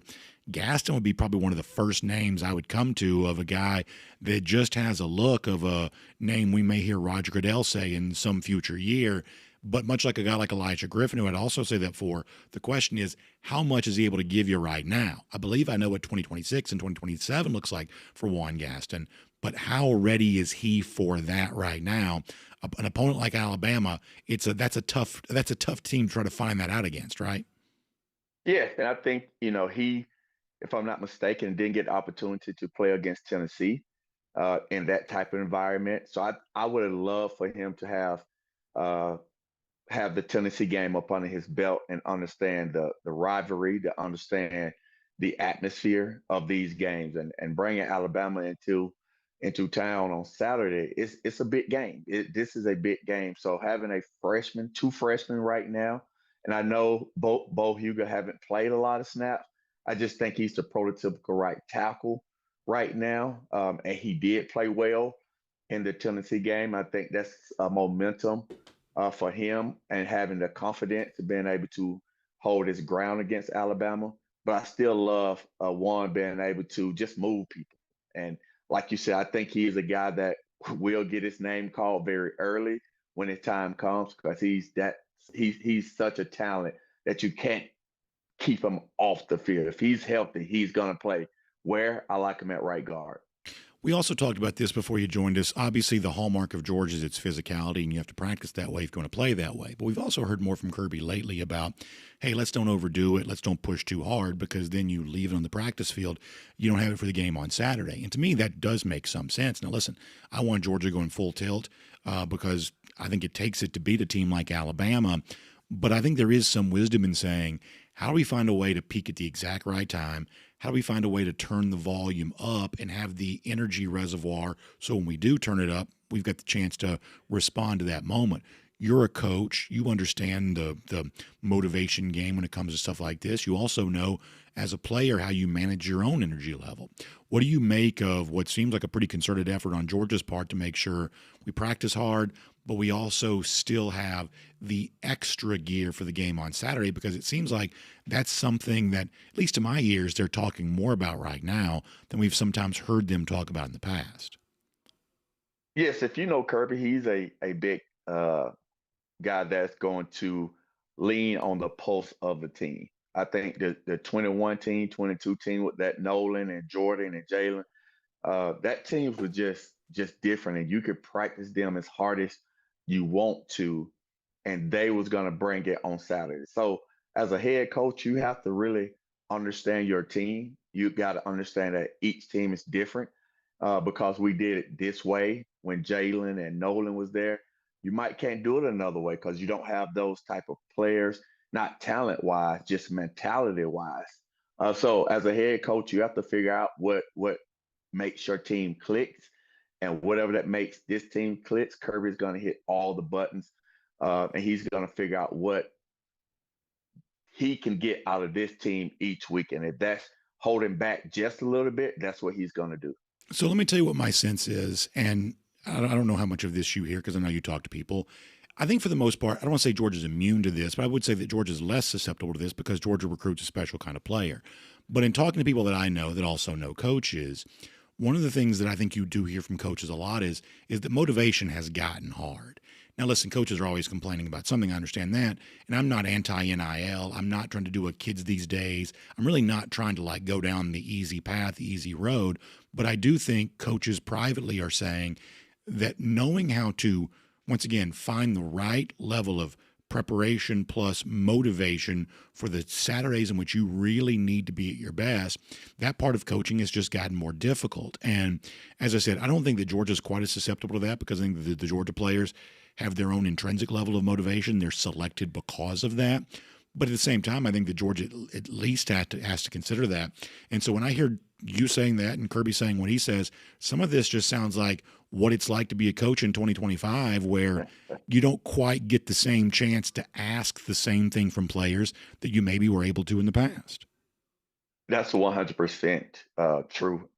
Gaston would be probably one of the first names I would come to of a guy that just has a look of a name we may hear Roger Goodell say in some future year. But much like a guy like Elijah Griffin, who I'd also say that for, the question is, how much is he able to give you right now? I believe I know what 2026 and 2027 looks like for Juan Gaston, but how ready is he for that right now? An opponent like Alabama, that's a tough team to try to find that out against, right? Yeah, and I think, he, if I'm not mistaken, didn't get the opportunity to play against Tennessee in that type of environment. So I would have loved for him to have the Tennessee game up under his belt and understand the rivalry, to understand the atmosphere of these games, and bringing Alabama into town on Saturday. It's a big game. This is a big game. So having two freshmen right now, and I know Bo Hughley haven't played a lot of snaps. I just think he's the prototypical right tackle right now, and he did play well in the Tennessee game. I think that's a momentum for him, and having the confidence to being able to hold his ground against Alabama. But I still love Juan being able to just move people. And like you said, I think he is a guy that will get his name called very early when his time comes, because he's such a talent that you can't keep him off the field. If he's healthy, he's going to play. Where I like him at right guard. We also talked about this before you joined us. Obviously, the hallmark of Georgia is its physicality, and you have to practice that way if you're going to play that way. But we've also heard more from Kirby lately about, hey, let's don't overdo it. Let's don't push too hard, because then you leave it on the practice field. You don't have it for the game on Saturday. And to me, that does make some sense. Now, listen, I want Georgia going full tilt because I think it takes it to beat a team like Alabama. But I think there is some wisdom in saying, how do we find a way to peak at the exact right time? How do we find a way to turn the volume up and have the energy reservoir so when we do turn it up, we've got the chance to respond to that moment? you're a coach. You understand the motivation game when it comes to stuff like this. You also know as a player how you manage your own energy level. What do you make of what seems like a pretty concerted effort on Georgia's part to make sure we practice hard, but we also still have the extra gear for the game on Saturday? Because it seems like that's something that, at least to my ears, they're talking more about right now than we've sometimes heard them talk about in the past. Yes, if you know Kirby, he's a big guy that's going to lean on the pulse of the team. I think the 21 team, 22 team with that Nolan and Jordan and Jalen, that teams was just different, and you could practice them as hard as you want to, and they was gonna bring it on Saturday. So as a head coach, you have to really understand your team. You got to understand that each team is different because we did it this way when Jalen and Nolan was there. You might can't do it another way because you don't have those type of players, not talent wise, just mentality wise. So as a head coach, you have to figure out what makes your team clicks, and whatever that makes this team clicks, Kirby's going to hit all the buttons, and he's going to figure out what he can get out of this team each week. And if that's holding back just a little bit, that's what he's going to do. So let me tell you what my sense is, and I don't know how much of this you hear because I know you talk to people. I think for the most part, I don't want to say Georgia's immune to this, but I would say that Georgia's less susceptible to this because Georgia recruits a special kind of player. But in talking to people that I know that also know coaches, one of the things that I think you do hear from coaches a lot is that motivation has gotten hard. Now, listen, coaches are always complaining about something. I understand that. And I'm not anti-NIL. I'm not trying to do what kids these days. I'm really not trying to like go down the easy path, the easy road. But I do think coaches privately are saying that knowing how to, once again, find the right level of preparation plus motivation for the Saturdays in which you really need to be at your best, that part of coaching has just gotten more difficult. And as I said, I don't think that Georgia's quite as susceptible to that because I think the Georgia players have their own intrinsic level of motivation. They're selected because of that. But at the same time, I think that Georgia at least has to consider that. And so when I hear you saying that and Kirby saying what he says, some of this just sounds like what it's like to be a coach in 2025, where you don't quite get the same chance to ask the same thing from players that you maybe were able to in the past. That's 100% true.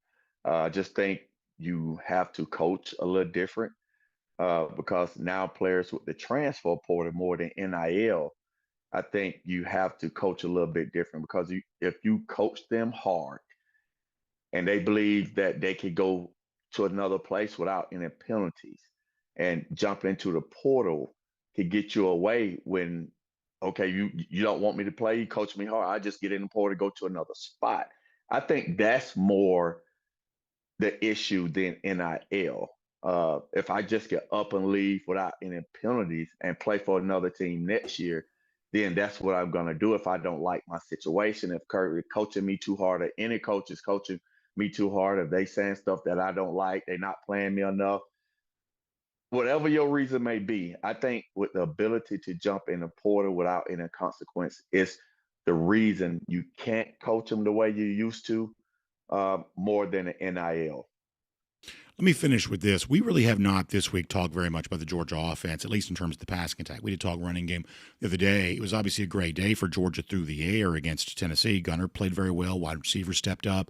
I just think you have to coach a little different because now players with the transfer portal more than NIL, I think you have to coach a little bit different because if you coach them hard and they believe that they could go to another place without any penalties and jump into the portal to get you away when, okay, you don't want me to play, you coach me hard, I just get in the portal, go to another spot. I think that's more the issue than NIL. If I just get up and leave without any penalties and play for another team next year, then that's what I'm going to do if I don't like my situation. If Kirby coaching me too hard, or any coach is coaching me too hard, if they saying stuff that I don't like, they're not playing me enough, whatever your reason may be, I think with the ability to jump in the portal without any consequence is the reason you can't coach them the way you used to, more than the NIL. Let me finish with this. We really have not this week talked very much about the Georgia offense, at least in terms of the passing attack. We did talk running game the other day. It was obviously a great day for Georgia through the air against Tennessee. Gunner played very well. Wide receiver stepped up.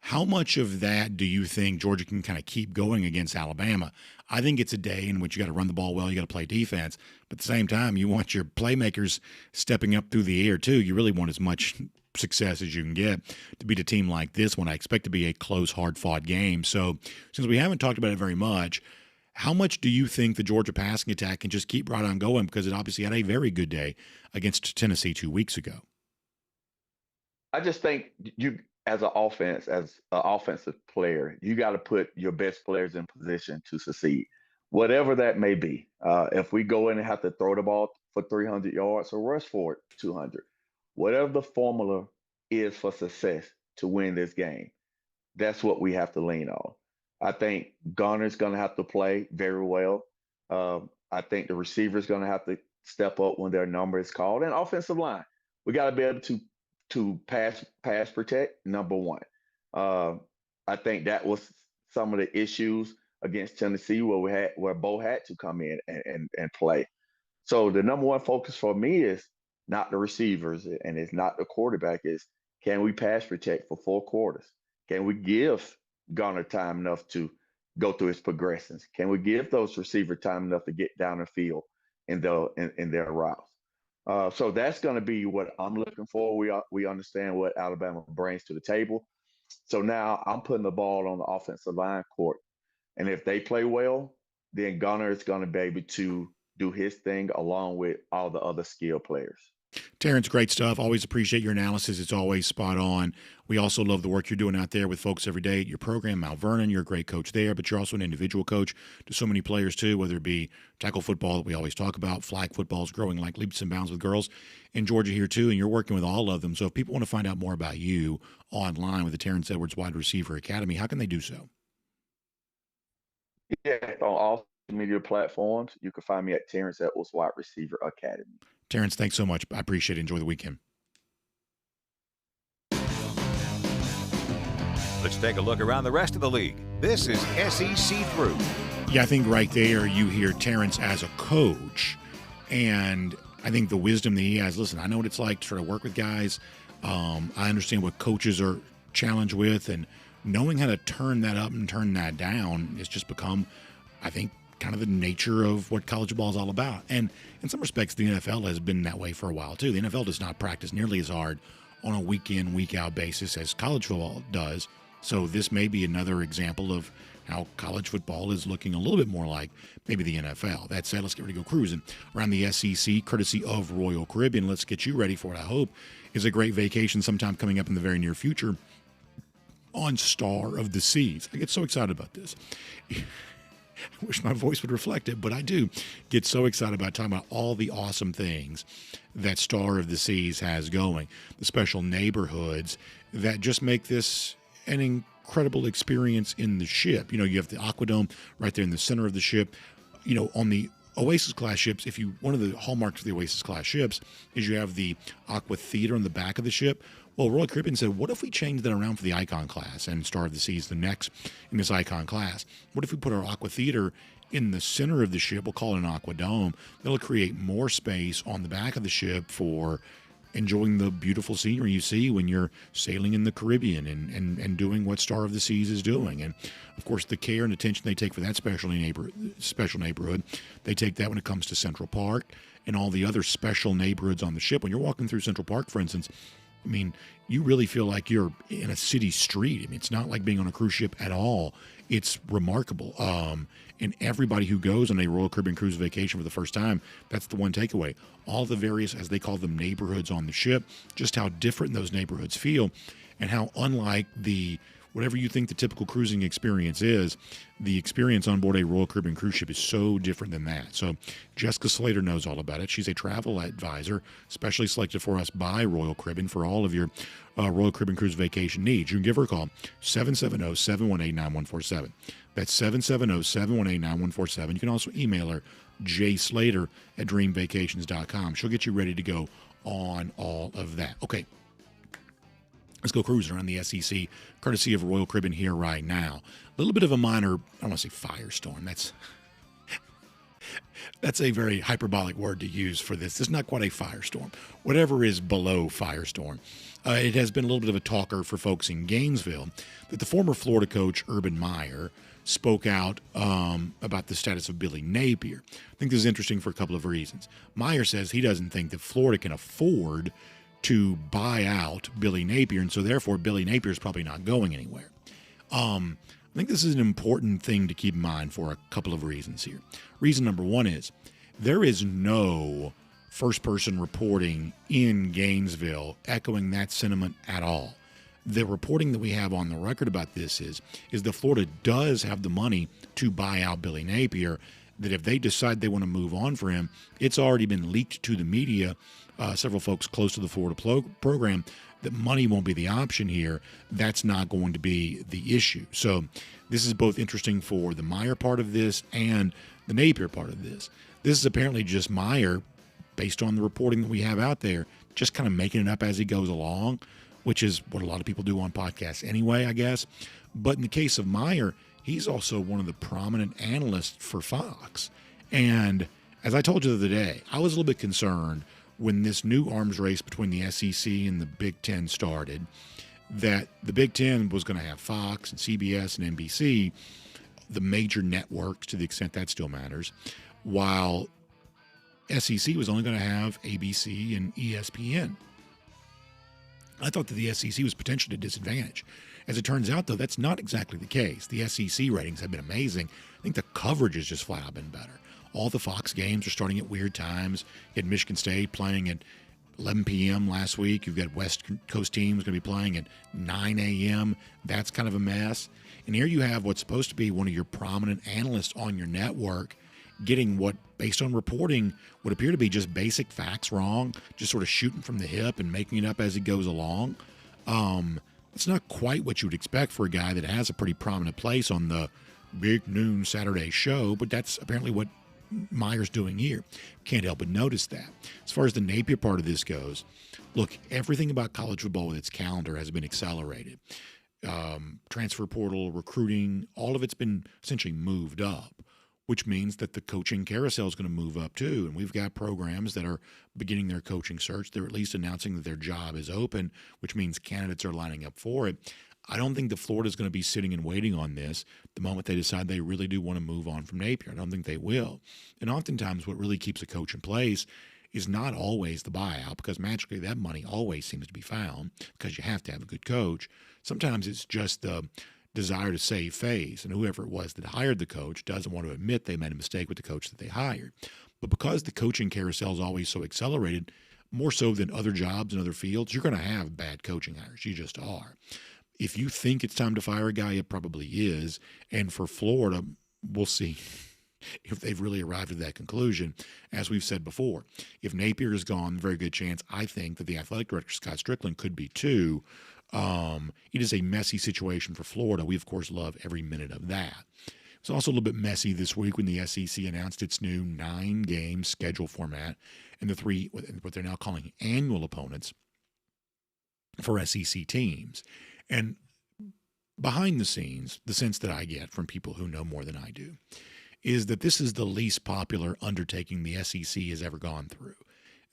How much of that do you think Georgia can kind of keep going against Alabama? I think it's a day in which you got to run the ball well, you got to play defense, but at the same time, you want your playmakers stepping up through the air too. You really want as much success as you can get to beat a team like this one. I expect to be a close, hard-fought game. So since we haven't talked about it very much, how much do you think the Georgia passing attack can just keep right on going because it obviously had a very good day against Tennessee 2 weeks ago? I just think you, as an offense, as an offensive player, you got to put your best players in position to succeed, whatever that may be. If we go in and have to throw the ball for 300 yards or rush for it 200, whatever the formula is for success to win this game, that's what we have to lean on. I think Garner's going to have to play very well. I think the receiver's going to have to step up when their number is called. And offensive line, we got to be able to pass protect, number one. I think that was some of the issues against Tennessee where Bo had to come in and play. So the number one focus for me is not the receivers and it's not the quarterback. Is can we pass protect for 4 quarters? Can we give Gunner time enough to go through his progressions? Can we give those receiver time enough to get down the field in their routes? So that's going to be what I'm looking for. We understand what Alabama brings to the table. So now I'm putting the ball on the offensive line court, and if they play well, then Gunner is going to be able to do his thing along with all the other skill players. Terrence, great stuff. Always appreciate your analysis. It's always spot on. We also love the work you're doing out there with folks every day at your program. Mount Vernon, you're a great coach there, but you're also an individual coach to so many players too, whether it be tackle football that we always talk about, flag football is growing like leaps and bounds with girls in Georgia here too, and you're working with all of them. So if people want to find out more about you online with the Terrence Edwards Wide Receiver Academy, how can they do so? Yeah, on all media platforms, you can find me at Terrence Edwards Wide Receiver Academy. Terrence, thanks so much. I appreciate it. Enjoy the weekend. Let's take a look around the rest of the league. This is SEC Through. Yeah, I think right there you hear Terrence as a coach, and I think the wisdom that he has. Listen, I know what it's like to try to work with guys. I understand what coaches are challenged with, and knowing how to turn that up and turn that down has just become, I think, kind of the nature of what college football is all about. And in some respects, the NFL has been that way for a while, too. The NFL does not practice nearly as hard on a week-in, week-out basis as college football does. So this may be another example of how college football is looking a little bit more like maybe the NFL. That said, let's get ready to go cruising around the SEC, courtesy of Royal Caribbean. Let's get you ready for what I hope is a great vacation sometime coming up in the very near future on Star of the Seas. I get so excited about this. I wish my voice would reflect it, but I do get so excited about talking about all the awesome things that Star of the Seas has going, the special neighborhoods that just make this an incredible experience in the ship. You know, you have the Aquadome right there in the center of the ship. You know, on the Oasis class ships, one of the hallmarks of the Oasis class ships is you have the Aqua Theater on the back of the ship. Well, Royal Caribbean said, what if we change that around for the Icon class and Star of the Seas, the next in this Icon class? What if we put our Aqua Theater in the center of the ship? We'll call it an Aqua Dome. That'll create more space on the back of the ship for enjoying the beautiful scenery you see when you're sailing in the Caribbean and doing what Star of the Seas is doing. And, of course, the care and attention they take for that special neighborhood, they take that when it comes to Central Park and all the other special neighborhoods on the ship. When you're walking through Central Park, for instance, I mean, you really feel like you're in a city street. I mean, it's not like being on a cruise ship at all. It's remarkable. And everybody who goes on a Royal Caribbean cruise vacation for the first time, that's the one takeaway. All the various, as they call them, neighborhoods on the ship, just how different those neighborhoods feel and how unlike whatever you think the typical cruising experience is, the experience on board a Royal Caribbean cruise ship is so different than that. So Jessica Slater knows all about it. She's a travel advisor, specially selected for us by Royal Caribbean for all of your Royal Caribbean cruise vacation needs. You can give her a call, 770-718-9147. That's 770-718-9147. You can also email her, jslater@dreamvacations.com. She'll get you ready to go on all of that. Okay. Let's go cruising around the SEC, courtesy of Royal Caribbean here right now. A little bit of a minor, I don't want to say firestorm. That's a very hyperbolic word to use for this. It's not quite a firestorm. Whatever is below firestorm. It has been a little bit of a talker for folks in Gainesville that the former Florida coach, Urban Meyer, spoke out about the status of Billy Napier. I think this is interesting for a couple of reasons. Meyer says he doesn't think that Florida can afford to buy out Billy Napier, and so therefore Billy Napier is probably not going anywhere. I think this is an important thing to keep in mind for a couple of reasons here. Reason number one is there is no first-person reporting in Gainesville echoing that sentiment at all. The reporting that we have on the record about this is that Florida does have the money to buy out Billy Napier, that if they decide they want to move on for him, it's already been leaked to the media, several folks close to the Florida program, that money won't be the option here. That's not going to be the issue. So this is both interesting for the Meyer part of this and the Napier part of this. This is apparently just Meyer, based on the reporting that we have out there, just kind of making it up as he goes along, which is what a lot of people do on podcasts anyway, I guess. But in the case of Meyer, he's also one of the prominent analysts for Fox. And As I told you the other day, I was a little bit concerned when this new arms race between the SEC and the Big Ten started that the Big Ten was going to have Fox and CBS and NBC, the major networks to the extent that still matters, while SEC was only going to have ABC and ESPN. I thought that the SEC was potentially at a disadvantage. As it turns out, though, that's not exactly the case. The SEC ratings have been amazing. I think the coverage has just flat out been better. All the Fox games are starting at weird times. You had Michigan State playing at 11 p.m. last week. You've got West Coast teams going to be playing at 9 a.m. That's kind of a mess. And here you have what's supposed to be one of your prominent analysts on your network getting what, based on reporting, would appear to be just basic facts wrong, just sort of shooting from the hip and making it up as he goes along. It's not quite what you would expect for a guy that has a pretty prominent place on the big noon Saturday show, but that's apparently what Meyer's doing here. Can't help but notice that. As far as the Napier part of this goes, look, everything about college football with its calendar has been accelerated. Transfer portal, recruiting, all of it's been essentially moved up, which means that the coaching carousel is going to move up too. And we've got programs that are beginning their coaching search. They're at least announcing that their job is open, which means candidates are lining up for it. I don't think that Florida is going to be sitting and waiting on this the moment they decide they really do want to move on from Napier. I don't think they will. And oftentimes what really keeps a coach in place is not always the buyout, because magically that money always seems to be found because you have to have a good coach. Sometimes it's just the desire to save face, and whoever it was that hired the coach doesn't want to admit they made a mistake with the coach that they hired. But because the coaching carousel is always so accelerated, more so than other jobs and other fields, you're going to have bad coaching hires. You just are. If you think it's time to fire a guy, it probably is. And for Florida, we'll see if they've really arrived at that conclusion. As we've said before, if Napier is gone, very good chance, I think, that the athletic director, Scott Strickland, could be too. It is a messy situation for Florida. We, of course, love every minute of that. It's also a little bit messy this week when the SEC announced its new 9-game schedule format and the 3, what they're now calling annual opponents for SEC teams. And behind the scenes, the sense that I get from people who know more than I do is that this is the least popular undertaking the SEC has ever gone through.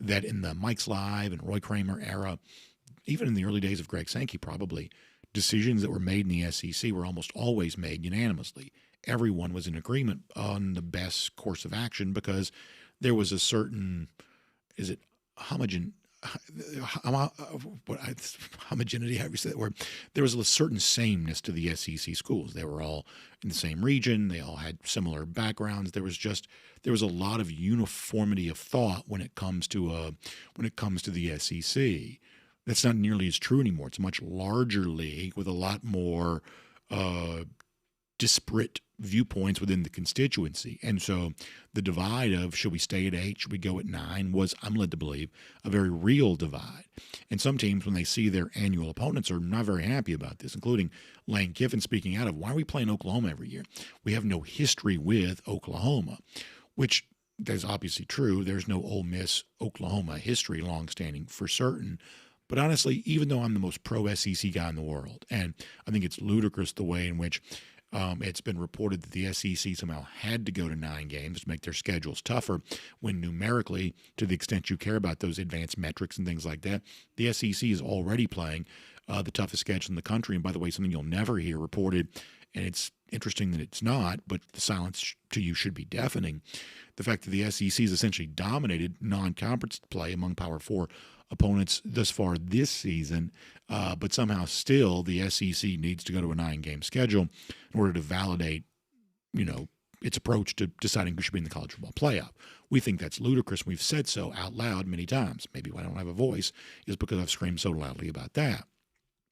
That in the Mike's Live and Roy Kramer era, even in the early days of Greg Sankey probably, decisions that were made in the SEC were almost always made unanimously. Everyone was in agreement on the best course of action because there was a certain, homogeneity, how you say that word? There was a certain sameness to the SEC schools. They were all in the same region. They all had similar backgrounds. There was a lot of uniformity of thought when it comes to the SEC. That's not nearly as true anymore. It's a much larger league with a lot more disparate viewpoints within the constituency. And so the divide of should we stay at 8, should we go at 9 was, I'm led to believe, a very real divide. And some teams, when they see their annual opponents, are not very happy about this, including Lane Kiffin speaking out of, why are we playing Oklahoma every year? We have no history with Oklahoma, which is obviously true. There's no Ole Miss Oklahoma history longstanding for certain. But honestly, even though I'm the most pro-SEC guy in the world, and I think it's ludicrous the way in which it's been reported that the SEC somehow had to go to 9 games to make their schedules tougher, when numerically, to the extent you care about those advanced metrics and things like that, the SEC is already playing the toughest schedule in the country. And by the way, something you'll never hear reported, and it's interesting that it's not, but the silence to you should be deafening. The fact that the SEC has essentially dominated non-conference play among Power 4 opponents thus far this season, but somehow still the SEC needs to go to a 9-game schedule in order to validate, its approach to deciding who should be in the college football playoff. We think that's ludicrous. We've said so out loud many times. Maybe why I don't have a voice is because I've screamed so loudly about that.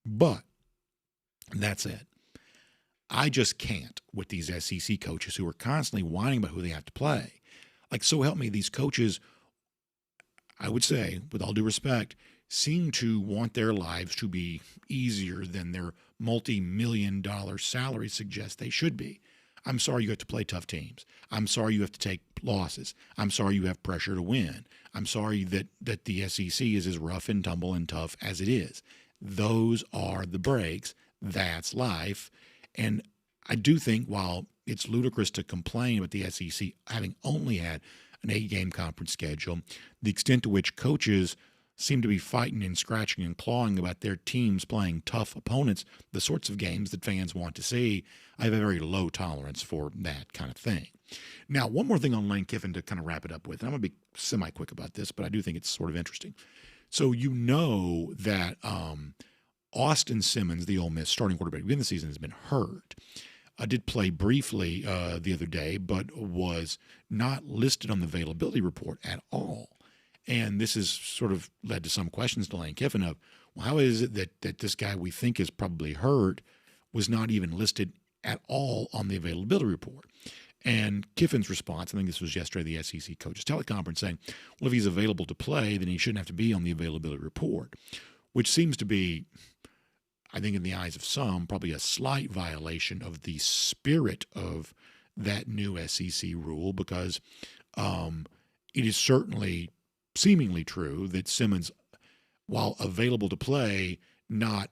But that said, I just can't with these SEC coaches who are constantly whining about who they have to play. Like, so help me, these coaches, I would say, with all due respect, seem to want their lives to be easier than their multi-million-dollar salaries suggest they should be. I'm sorry you have to play tough teams. I'm sorry you have to take losses. I'm sorry you have pressure to win. I'm sorry that the SEC is as rough and tumble and tough as it is. Those are the breaks. That's life. And I do think while it's ludicrous to complain about the SEC having only had an 8-game conference schedule, the extent to which coaches seem to be fighting and scratching and clawing about their teams playing tough opponents, the sorts of games that fans want to see, I have a very low tolerance for that kind of thing. Now, one more thing on Lane Kiffin to kind of wrap it up with, and I'm going to be semi-quick about this, but I do think it's sort of interesting. So you know that Austin Simmons, the Ole Miss starting quarterback, at the beginning of the season, has been hurt. Did play briefly the other day, but was not listed on the availability report at all. And this has sort of led to some questions to Lane Kiffin of, well, how is it that this guy we think is probably hurt was not even listed at all on the availability report? And Kiffin's response, I think this was yesterday, the SEC coaches teleconference, saying, well, if he's available to play, then he shouldn't have to be on the availability report, which seems to be, I think in the eyes of some, probably a slight violation of the spirit of that new SEC rule, because it is certainly seemingly true that Simmons, while available to play, not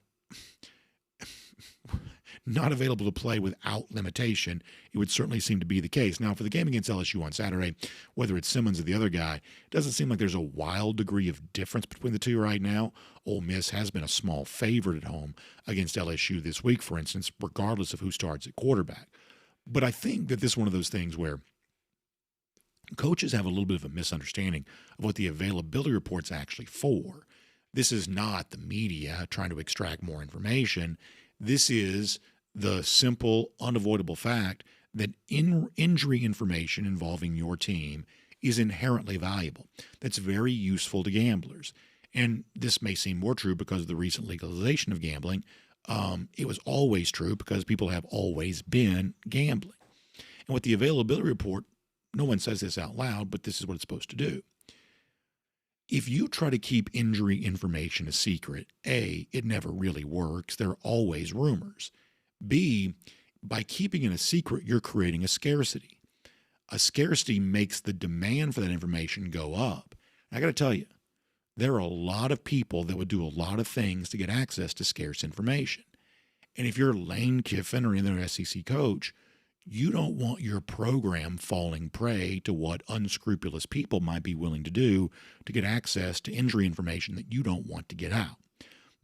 available to play without limitation. It would certainly seem to be the case. Now, for the game against LSU on Saturday, whether it's Simmons or the other guy, it doesn't seem like there's a wild degree of difference between the two right now. Ole Miss has been a small favorite at home against LSU this week, for instance, regardless of who starts at quarterback. But I think that this is one of those things where coaches have a little bit of a misunderstanding of what the availability report's actually for. This is not the media trying to extract more information. This is the simple, unavoidable fact that injury information involving your team is inherently valuable. That's very useful to gamblers. And this may seem more true because of the recent legalization of gambling. It was always true because people have always been gambling. And with the availability report, no one says this out loud, but this is what it's supposed to do. If you try to keep injury information a secret, A, it never really works. There are always rumors. B, by keeping it a secret, you're creating a scarcity. A scarcity makes the demand for that information go up. I got to tell you, there are a lot of people that would do a lot of things to get access to scarce information. And if you're Lane Kiffin or any other SEC coach, you don't want your program falling prey to what unscrupulous people might be willing to do to get access to injury information that you don't want to get out.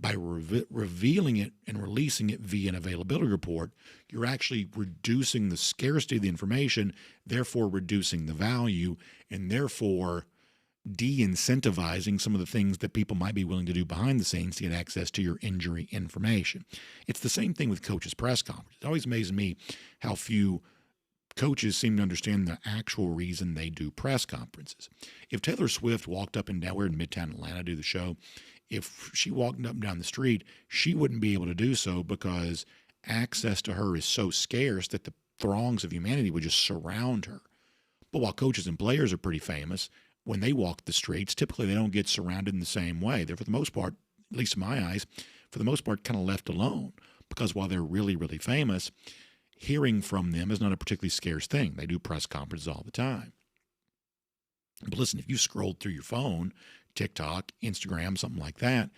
By revealing it and releasing it via an availability report, you're actually reducing the scarcity of the information, therefore reducing the value, and therefore de-incentivizing some of the things that people might be willing to do behind the scenes to get access to your injury information. It's the same thing with coaches' press conferences. It always amazes me how few coaches seem to understand the actual reason they do press conferences. If Taylor Swift walked up and down, we're in Midtown Atlanta to do the show, if she walked up and down the street, she wouldn't be able to do so because access to her is so scarce that the throngs of humanity would just surround her. But while coaches and players are pretty famous, when they walk the streets, typically they don't get surrounded in the same way. They're, for the most part, at least in my eyes, for the most part, kind of left alone. Because while they're really, really famous, hearing from them is not a particularly scarce thing. They do press conferences all the time. But listen, if you scrolled through your phone, TikTok, Instagram, something like that,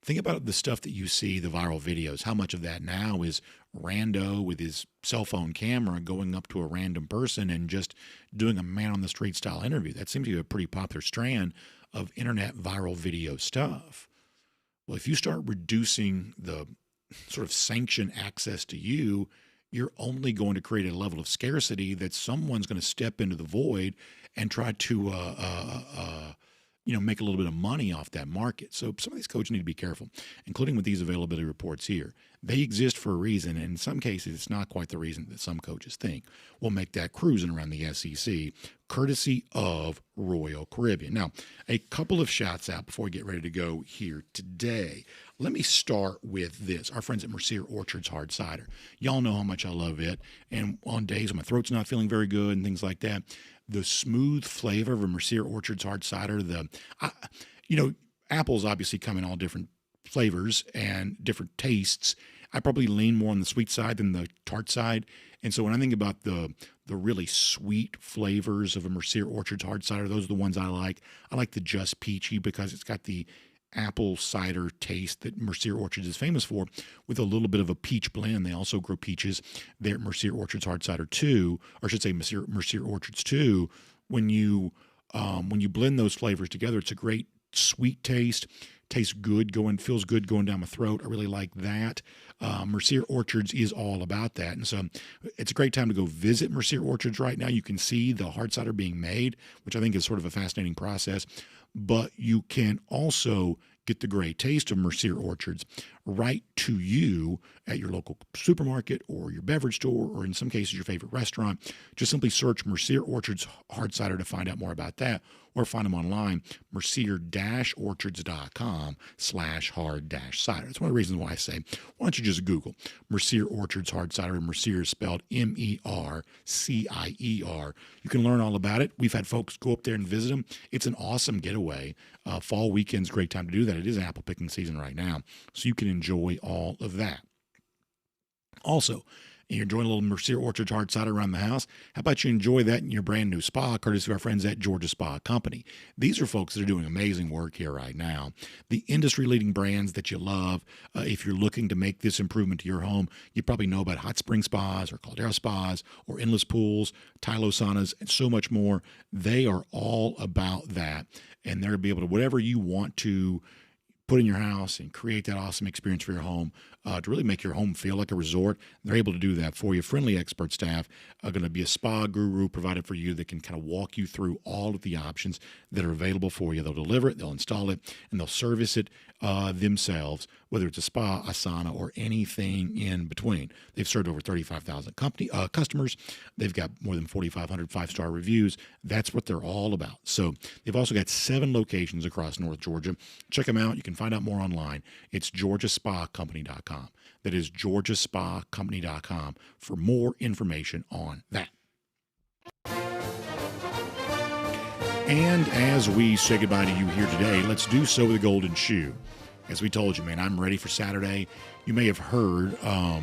think about the stuff that you see, the viral videos. How much of that now is rando with his cell phone camera going up to a random person and just doing a man-on-the-street style interview? That seems to be a pretty popular strand of internet viral video stuff. Well, if you start reducing the sort of sanctioned access to you, you're only going to create a level of scarcity that someone's going to step into the void and try to make a little bit of money off that market. So some of these coaches need to be careful, including with these availability reports here. They exist for a reason, and in some cases, it's not quite the reason that some coaches think. We'll make that cruising around the SEC, courtesy of Royal Caribbean. Now, a couple of shots out before we get ready to go here today. Let me start with this. Our friends at Mercier Orchard's Hard Cider. Y'all know how much I love it, and on days when my throat's not feeling very good and things like that, the smooth flavor of a Mercier Orchard's Hard Cider, apples obviously come in all different flavors and different tastes. I probably lean more on the sweet side than the tart side. And so when I think about the really sweet flavors of a Mercier Orchard's Hard Cider, those are the ones I like. I like the Just Peachy because it's got the apple cider taste that Mercier Orchards is famous for, with a little bit of a peach blend. They also grow peaches there at Mercier Orchards Hard Cider too, or I should say Mercier Orchards too. When you When you blend those flavors together, it's a great sweet taste. Tastes good, feels good going down my throat. I really like that. Mercier Orchards is all about that. And so it's a great time to go visit Mercier Orchards right now. You can see the hard cider being made, which I think is sort of a fascinating process. But you can also get the great taste of Mercier Orchards right to you at your local supermarket or your beverage store, or in some cases your favorite restaurant. Just simply search Mercier Orchards hard cider to find out more about that, or find them online, mercier-orchards.com/hard-cider. That's one of the reasons why I say, why don't you just Google Mercier Orchards hard cider. Mercier is spelled Mercier. You can learn all about it. We've had folks go up there and visit them. It's an awesome getaway. Fall weekend's a great time to do that. It is apple picking season right now, so you can enjoy all of that. Also, you're enjoying a little Mercier Orchards hard cider around the house. How about you enjoy that in your brand new spa, courtesy of our friends at Georgia Spa Company? These are folks that are doing amazing work here right now. The industry-leading brands that you love. If you're looking to make this improvement to your home, you probably know about hot spring spas or Caldera spas or endless pools, Tylo saunas, and so much more. They are all about that, and they're going to be able to, whatever you want to put in your house and create that awesome experience for your home, to really make your home feel like a resort. They're able to do that for you. Friendly expert staff are going to be a spa guru provided for you that can kind of walk you through all of the options that are available for you. They'll deliver it, they'll install it, and they'll service it themselves, whether it's a spa, a sauna, or anything in between. They've served over 35,000 customers. They've got more than 4,500 five-star reviews. That's what they're all about. So they've also got 7 locations across North Georgia. Check them out. You can find out more online. It's georgiaspacompany.com. That is georgiaspacompany.com for more information on that. And as we say goodbye to you here today, let's do so with a golden shoe. As we told you, man, I'm ready for Saturday. You may have heard, I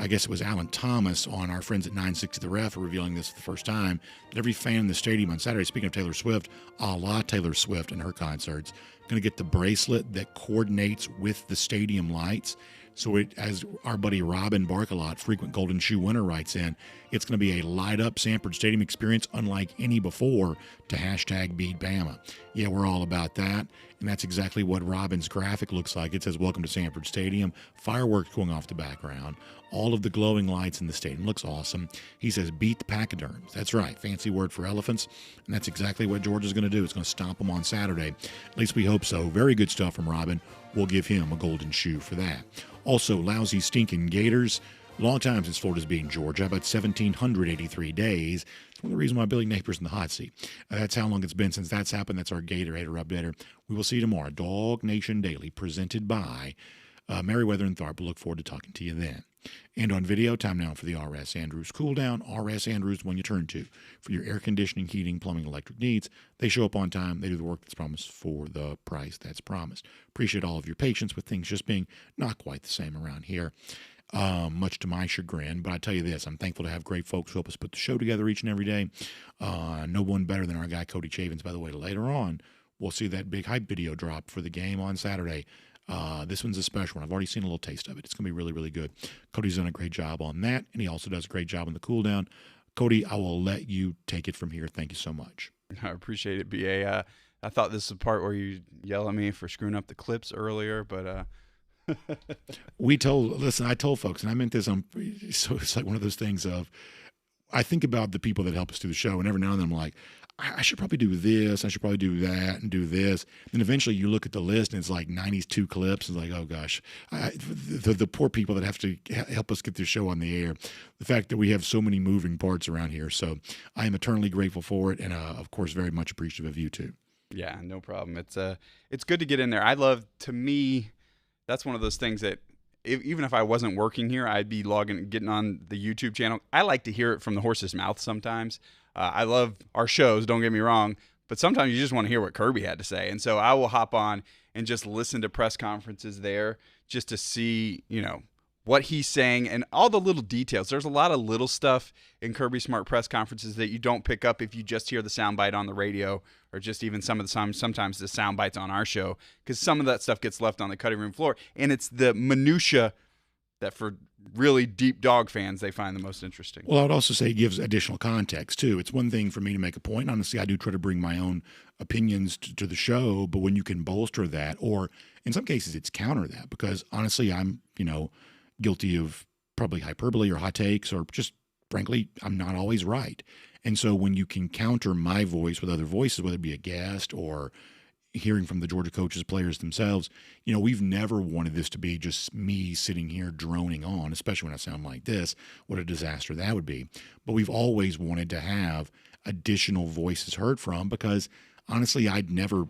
guess it was Alan Thomas on our friends at 960 The Ref revealing this for the first time, that every fan in the stadium on Saturday, speaking of Taylor Swift, a la Taylor Swift and her concerts, going to get the bracelet that coordinates with the stadium lights. So it, as our buddy Robin Barkalot, frequent Golden Shoe winner, writes in, it's going to be a light-up Sanford Stadium experience unlike any before to #BeatBama. Yeah, we're all about that, and that's exactly what Robin's graphic looks like. It says, "Welcome to Sanford Stadium," fireworks going off the background, all of the glowing lights in the stadium. Looks awesome. He says, "Beat the pachyderms." That's right, fancy word for elephants, and that's exactly what Georgia's going to do. It's going to stomp them on Saturday. At least we hope so. Very good stuff from Robin. We'll give him a golden shoe for that. Also, lousy, stinking Gators. Long time since Florida's beaten Georgia, about 1,783 days. It's one of the reasons why Billy Napier's in the hot seat. That's how long it's been since that's happened. That's our Gatorade updater. We will see you tomorrow. DawgNation Daily, presented by Merriweather and Tharp. We'll look forward to talking to you then. And on video, time now for the R.S. Andrews Cool Down. R.S. Andrews, one you turn to for your air conditioning, heating, plumbing, electric needs. They show up on time. They do the work that's promised for the price that's promised. Appreciate all of your patience with things just being not quite the same around here. Much to my chagrin, but I tell you this, I'm thankful to have great folks who help us put the show together each and every day. No one better than our guy Cody Chavins. By the way, later on, we'll see that big hype video drop for the game on Saturday. This one's a special one. I've already seen a little taste of it. It's going to be really, really good. Cody's done a great job on that, and he also does a great job on the cool down. Cody, I will let you take it from here. Thank you so much. I appreciate it, BA. I thought this was the part where you yell at me for screwing up the clips earlier, but I told folks, and I meant this so it's like one of those things of, I think about the people that help us do the show, and every now and then I'm like, I should probably do this, I should probably do that, and do this. Then eventually you look at the list, and it's like 92 clips. It's like, oh gosh, the poor people that have to help us get this show on the air. The fact that we have so many moving parts around here. So I am eternally grateful for it, and of course, very much appreciative of you too. Yeah, no problem. It's good to get in there. To me, that's one of those things that even if I wasn't working here, I'd be getting on the YouTube channel. I like to hear it from the horse's mouth sometimes. I love our shows, don't get me wrong, but sometimes you just want to hear what Kirby had to say. And so I will hop on and just listen to press conferences there just to see, what he's saying and all the little details. There's a lot of little stuff in Kirby Smart press conferences that you don't pick up if you just hear the soundbite on the radio, or just even sometimes the sound bites on our show, because some of that stuff gets left on the cutting room floor. And it's the minutia that for really deep Dog fans they find the most interesting. Well, I would also say it gives additional context, too. It's one thing for me to make a point. Honestly, I do try to bring my own opinions to the show, but when you can bolster that, or in some cases it's counter that, because honestly, I'm, guilty of probably hyperbole or hot takes, or just frankly, I'm not always right. And so when you can counter my voice with other voices, whether it be a guest or hearing from the Georgia coaches, players themselves, we've never wanted this to be just me sitting here droning on, especially when I sound like this. What a disaster that would be. But we've always wanted to have additional voices heard from, because honestly, I'd never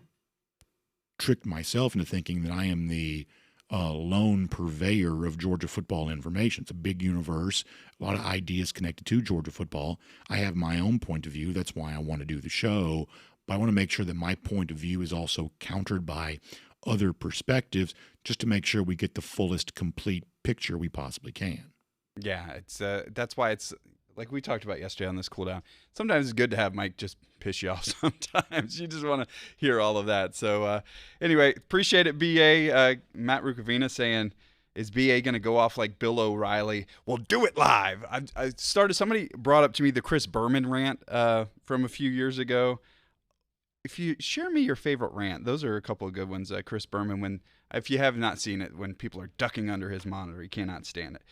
tricked myself into thinking that I am the lone purveyor of Georgia football information. It's a big universe, a lot of ideas connected to Georgia football. I have my own point of view. That's why I want to do the show. But I want to make sure that my point of view is also countered by other perspectives, just to make sure we get the fullest, complete picture we possibly can. Yeah, it's that's why it's like we talked about yesterday on this cool down. Sometimes it's good to have Mike just piss you off. Sometimes you just want to hear all of that. So anyway, appreciate it, BA. Matt Rukavina saying, is BA going to go off like Bill O'Reilly? Well, do it live. Somebody brought up to me the Chris Berman rant from a few years ago. If you share me your favorite rant, those are a couple of good ones. Chris Berman, if you have not seen it, when people are ducking under his monitor, he cannot stand it.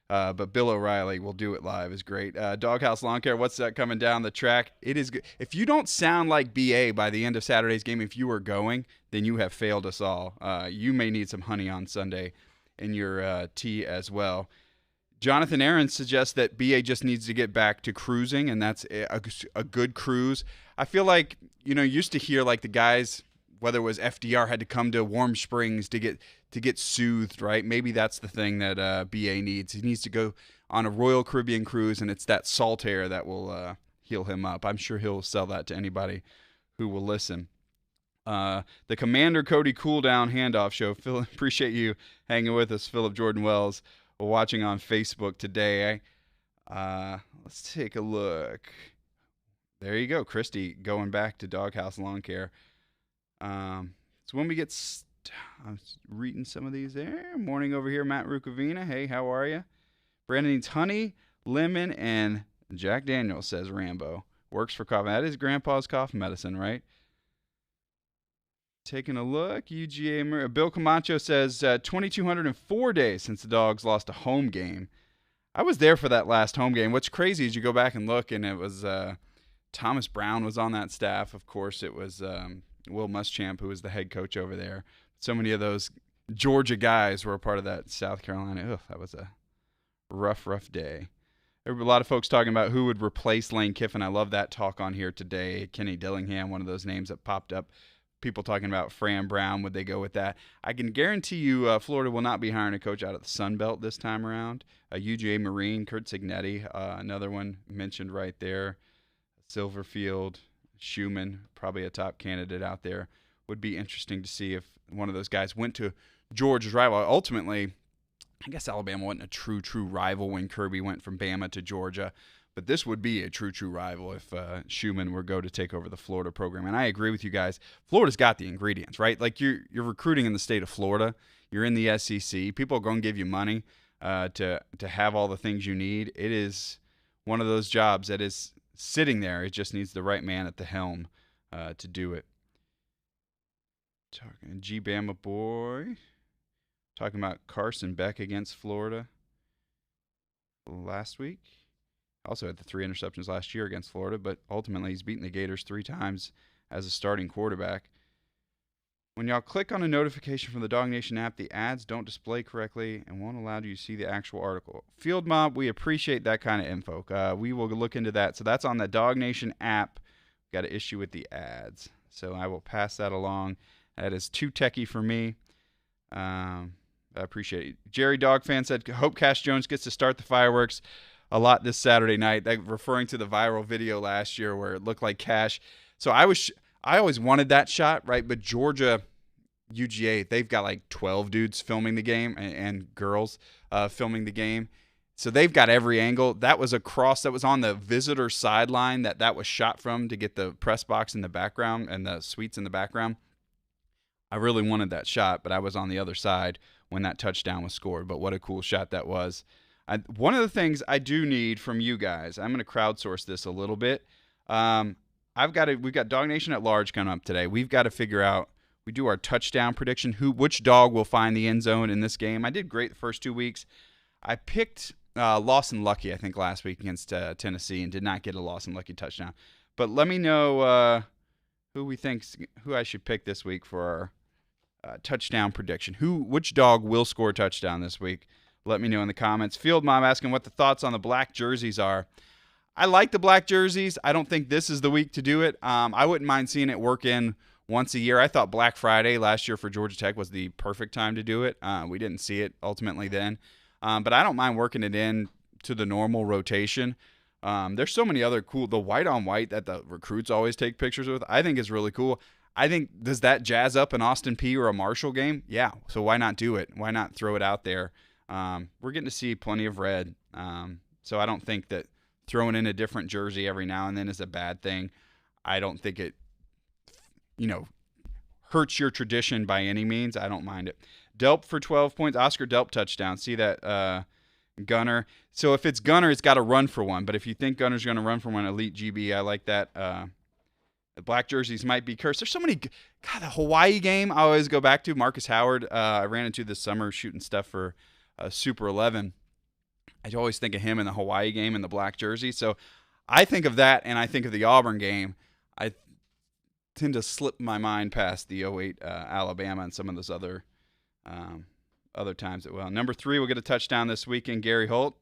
But Bill O'Reilly will do it live is great. Doghouse Lawn Care, what's that coming down the track? It is good. If you don't sound like BA by the end of Saturday's game, if you are going, then you have failed us all. You may need some honey on Sunday in your tea as well. Jonathan Aaron suggests that BA just needs to get back to cruising, and that's a good cruise. I feel like, used to hear like the guys, whether it was FDR, had to come to Warm Springs to get soothed, right? Maybe that's the thing that BA needs. He needs to go on a Royal Caribbean cruise, and it's that salt air that will heal him up. I'm sure he'll sell that to anybody who will listen. The Commander Cody Cooldown Handoff Show. Phil, appreciate you hanging with us, Philip Jordan Wells, watching on Facebook today. Let's take a look. There you go, Christy, going back to Doghouse Lawn Care. So when we get, I'm reading some of these there. Morning over here, Matt Rukavina. Hey, how are you? Brandon needs honey, lemon, and Jack Daniels, says Rambo. Works for cough. That is Grandpa's cough medicine, right? Taking a look, UGA. Bill Camacho says 2,204 days since the Dogs lost a home game. I was there for that last home game. What's crazy is you go back and look, and it was Thomas Brown was on that staff. Of course, it was Will Muschamp, who was the head coach over there. So many of those Georgia guys were a part of that South Carolina. Ugh, that was a rough day. There were a lot of folks talking about who would replace Lane Kiffin. I love that talk on here today. Kenny Dillingham, one of those names that popped up. People talking about Fran Brown. Would they go with that? I can guarantee you Florida will not be hiring a coach out of the Sun Belt this time around. UGA Marine, Kurt Signetti, another one mentioned right there. Silverfield, Schumann, probably a top candidate out there. Would be interesting to see if one of those guys went to Georgia's rival. Ultimately, I guess Alabama wasn't a true rival when Kirby went from Bama to Georgia. But this would be a true rival if Schumann were go to take over the Florida program. And I agree with you guys. Florida's got the ingredients, right? Like you're recruiting in the state of Florida. You're in the SEC. People are going to give you money to have all the things you need. It is one of those jobs that is sitting there. It just needs the right man at the helm to do it. Talking G Bama boy. Talking about Carson Beck against Florida last week. Also had the 3 interceptions last year against Florida, but ultimately he's beaten the Gators 3 times as a starting quarterback. When y'all click on a notification from the DawgNation app, the ads don't display correctly and won't allow you to see the actual article. Field Mob, we appreciate that kind of info. We will look into that. So that's on the DawgNation app. Got an issue with the ads. So I will pass that along. That is too techie for me. I appreciate it. Jerry Dogfan said, hope Cash Jones gets to start the fireworks a lot this Saturday night, referring to the viral video last year where it looked like Cash. So I always wanted that shot, right? But Georgia, UGA, they've got like 12 dudes filming the game and girls filming the game. So they've got every angle. That was a cross that was on the visitor sideline that was shot from to get the press box in the background and the suites in the background. I really wanted that shot, but I was on the other side when that touchdown was scored. But what a cool shot that was. One of the things I do need from you guys, I'm going to crowdsource this a little bit. We've got DawgNation at Large coming up today. We've got to figure out, we do our touchdown prediction, which dog will find the end zone in this game. I did great the first 2 weeks. I picked Lawson Lucky, I think, last week against Tennessee and did not get a Lawson Lucky touchdown. But let me know who I should pick this week for our touchdown prediction. Which dog will score a touchdown this week? Let me know in the comments. Field Mom asking what the thoughts on the black jerseys are. I like the black jerseys. I don't think this is the week to do it. I wouldn't mind seeing it work in once a year. I thought Black Friday last year for Georgia Tech was the perfect time to do it. We didn't see it ultimately then. But I don't mind working it in to the normal rotation. There's so many other cool, the white on white that the recruits always take pictures with, I think is really cool. I think, does that jazz up an Austin Peay or a Marshall game? Yeah. So why not do it? Why not throw it out there? We're getting to see plenty of red. So I don't think that throwing in a different jersey every now and then is a bad thing. I don't think it, hurts your tradition by any means. I don't mind it. Delp for 12 points. Oscar Delp touchdown. See that Gunner. So if it's Gunner, it's got to run for one. But if you think Gunner's going to run for one, Elite GB, I like that. The black jerseys might be cursed. There's so many. God, the Hawaii game I always go back to. Marcus Howard, I ran into this summer shooting stuff for Super 11. I always think of him in the Hawaii game in the black jersey. So I think of that, and I think of the Auburn game. I tend to slip my mind past the 08 Alabama and some of those other times as well. Number 3, we'll get a touchdown this weekend. Gary Holt.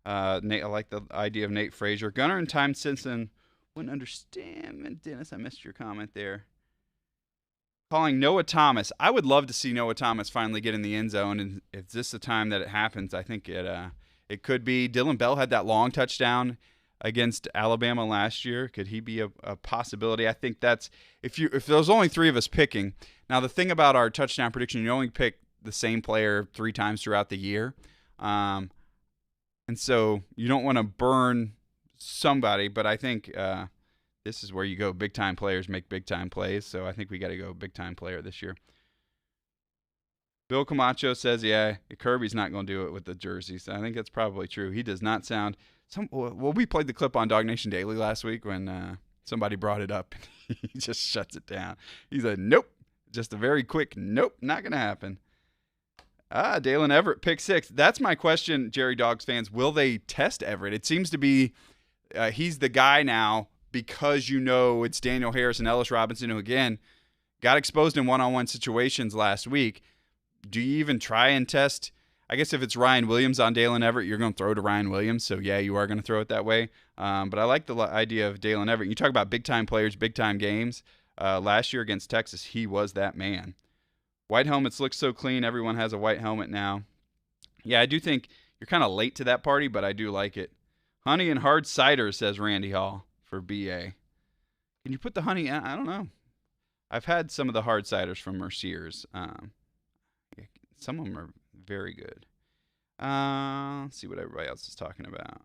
Nate, I like the idea of Nate Frazier. Gunner and Time Simpson wouldn't understand. And Dennis, I missed your comment there. Calling Noah Thomas. I would love to see Noah Thomas finally get in the end zone, and if this is the time that it happens, I think it could be. Dylan Bell had that long touchdown against Alabama last year. Could he be a possibility? I think that's if there's only 3 of us picking. Now the thing about our touchdown prediction, you only pick the same player 3 times throughout the year, and so you don't want to burn somebody. But I think this is where you go. Big time players make big time plays. So I think we got to go big time player this year. Bill Camacho says, yeah, Kirby's not going to do it with the jerseys. I think that's probably true. He does not sound. We played the clip on DawgNation Daily last week when somebody brought it up. And he just shuts it down. He said, nope. Just a very quick, nope, not going to happen. Dalen Everett, pick 6. That's my question, Jerry Dogs fans. Will they test Everett? It seems to be he's the guy now because it's Daniel Harris and Ellis Robinson, who, again, got exposed in one-on-one situations last week. Do you even try and test? I guess if it's Ryan Williams on Dalen Everett, you're going to throw to Ryan Williams. So, yeah, you are going to throw it that way. But I like the idea of Dalen Everett. You talk about big-time players, big-time games. Last year against Texas, he was that man. White helmets look so clean. Everyone has a white helmet now. Yeah, I do think you're kind of late to that party, but I do like it. Honey and hard cider, says Randy Hall for BA. Can you put the honey? I don't know. I've had some of the hard ciders from Mercier's. Some of them are very good. Let's see what everybody else is talking about.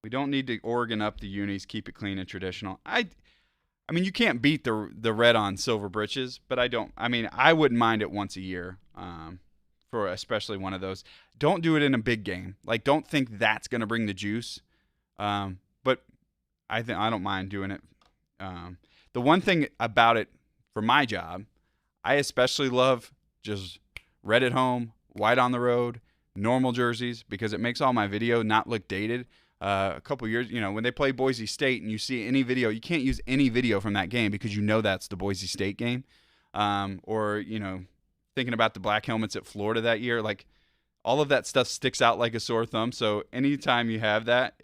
We don't need to Oregon up the unis, keep it clean and traditional. I mean, you can't beat the red on silver britches, but I wouldn't mind it once a year for especially one of those. Don't do it in a big game. Like, don't think that's going to bring the juice. But I don't mind doing it. The one thing about it for my job, I especially love just red at home, white on the road, normal jerseys, because it makes all my video not look dated. A couple years, when they play Boise State and you see any video, you can't use any video from that game because that's the Boise State game. Or thinking about the black helmets at Florida that year, like all of that stuff sticks out like a sore thumb. So anytime you have that,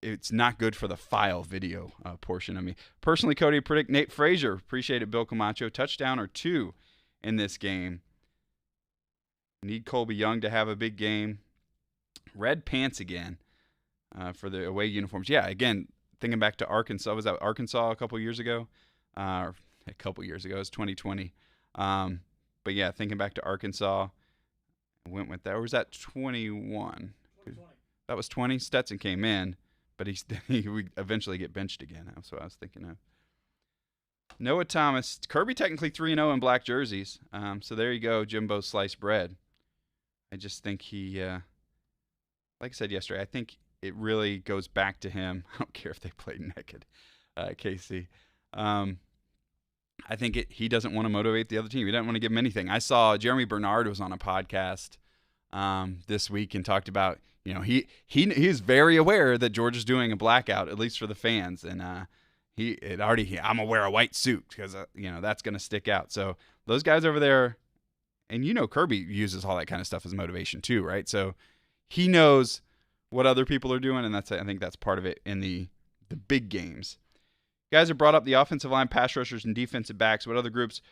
it's not good for the file video portion of me. Personally, Cody, predict Nate Frazier. Appreciate it, Bill Camacho. Touchdown or 2 in this game. Need Colby Young to have a big game. Red pants again for the away uniforms. Yeah, again, thinking back to Arkansas. Was that Arkansas a couple years ago? A couple years ago. It was 2020. But, yeah, thinking back to Arkansas, went with that. Or was that 21? 2020. That was 20. Stetson came in, but he would eventually get benched again. That's what I was thinking of. Noah Thomas, Kirby technically 3-0 in black jerseys. So there you go, Jimbo Sliced Bread. I just think he, like I said yesterday, I think it really goes back to him. I don't care if they played naked, KC. I think he doesn't want to motivate the other team. He doesn't want to give them anything. I saw Jeremy Bernard was on a podcast this week and talked about, he's very aware that Georgia's doing a blackout, at least for the fans, and I'm gonna wear a white suit because that's gonna stick out. So those guys over there, and Kirby uses all that kind of stuff as motivation too, right? So he knows what other people are doing, and I think that's part of it in the big games. You guys have brought up the offensive line, pass rushers, and defensive backs. What other groups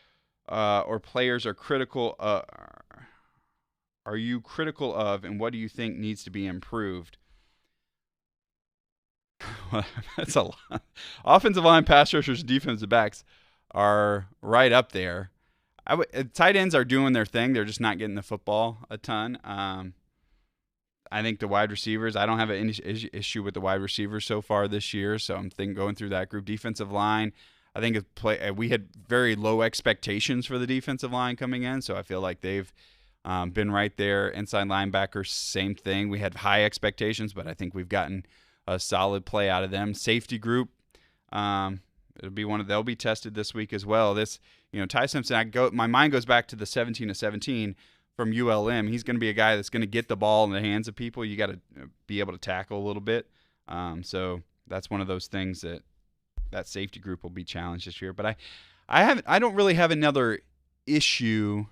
or players are critical? Are you critical of, and what do you think needs to be improved? That's a lot. Offensive line, pass rushers, defensive backs are right up there. Tight ends are doing their thing. They're just not getting the football a ton. I think the wide receivers, I don't have an issue with the wide receivers so far this year, so I'm going through that group. Defensive line, I think we had very low expectations for the defensive line coming in, so I feel like they've been right there. Inside linebackers, same thing. We had high expectations, but I think we've gotten a solid play out of them. Safety group, they'll be tested this week as well. This, Ty Simpson, my mind goes back to the 17-17 from ULM. He's going to be a guy that's going to get the ball in the hands of people. You got to be able to tackle a little bit. So that's one of those things that safety group will be challenged this year. But I don't really have another issue.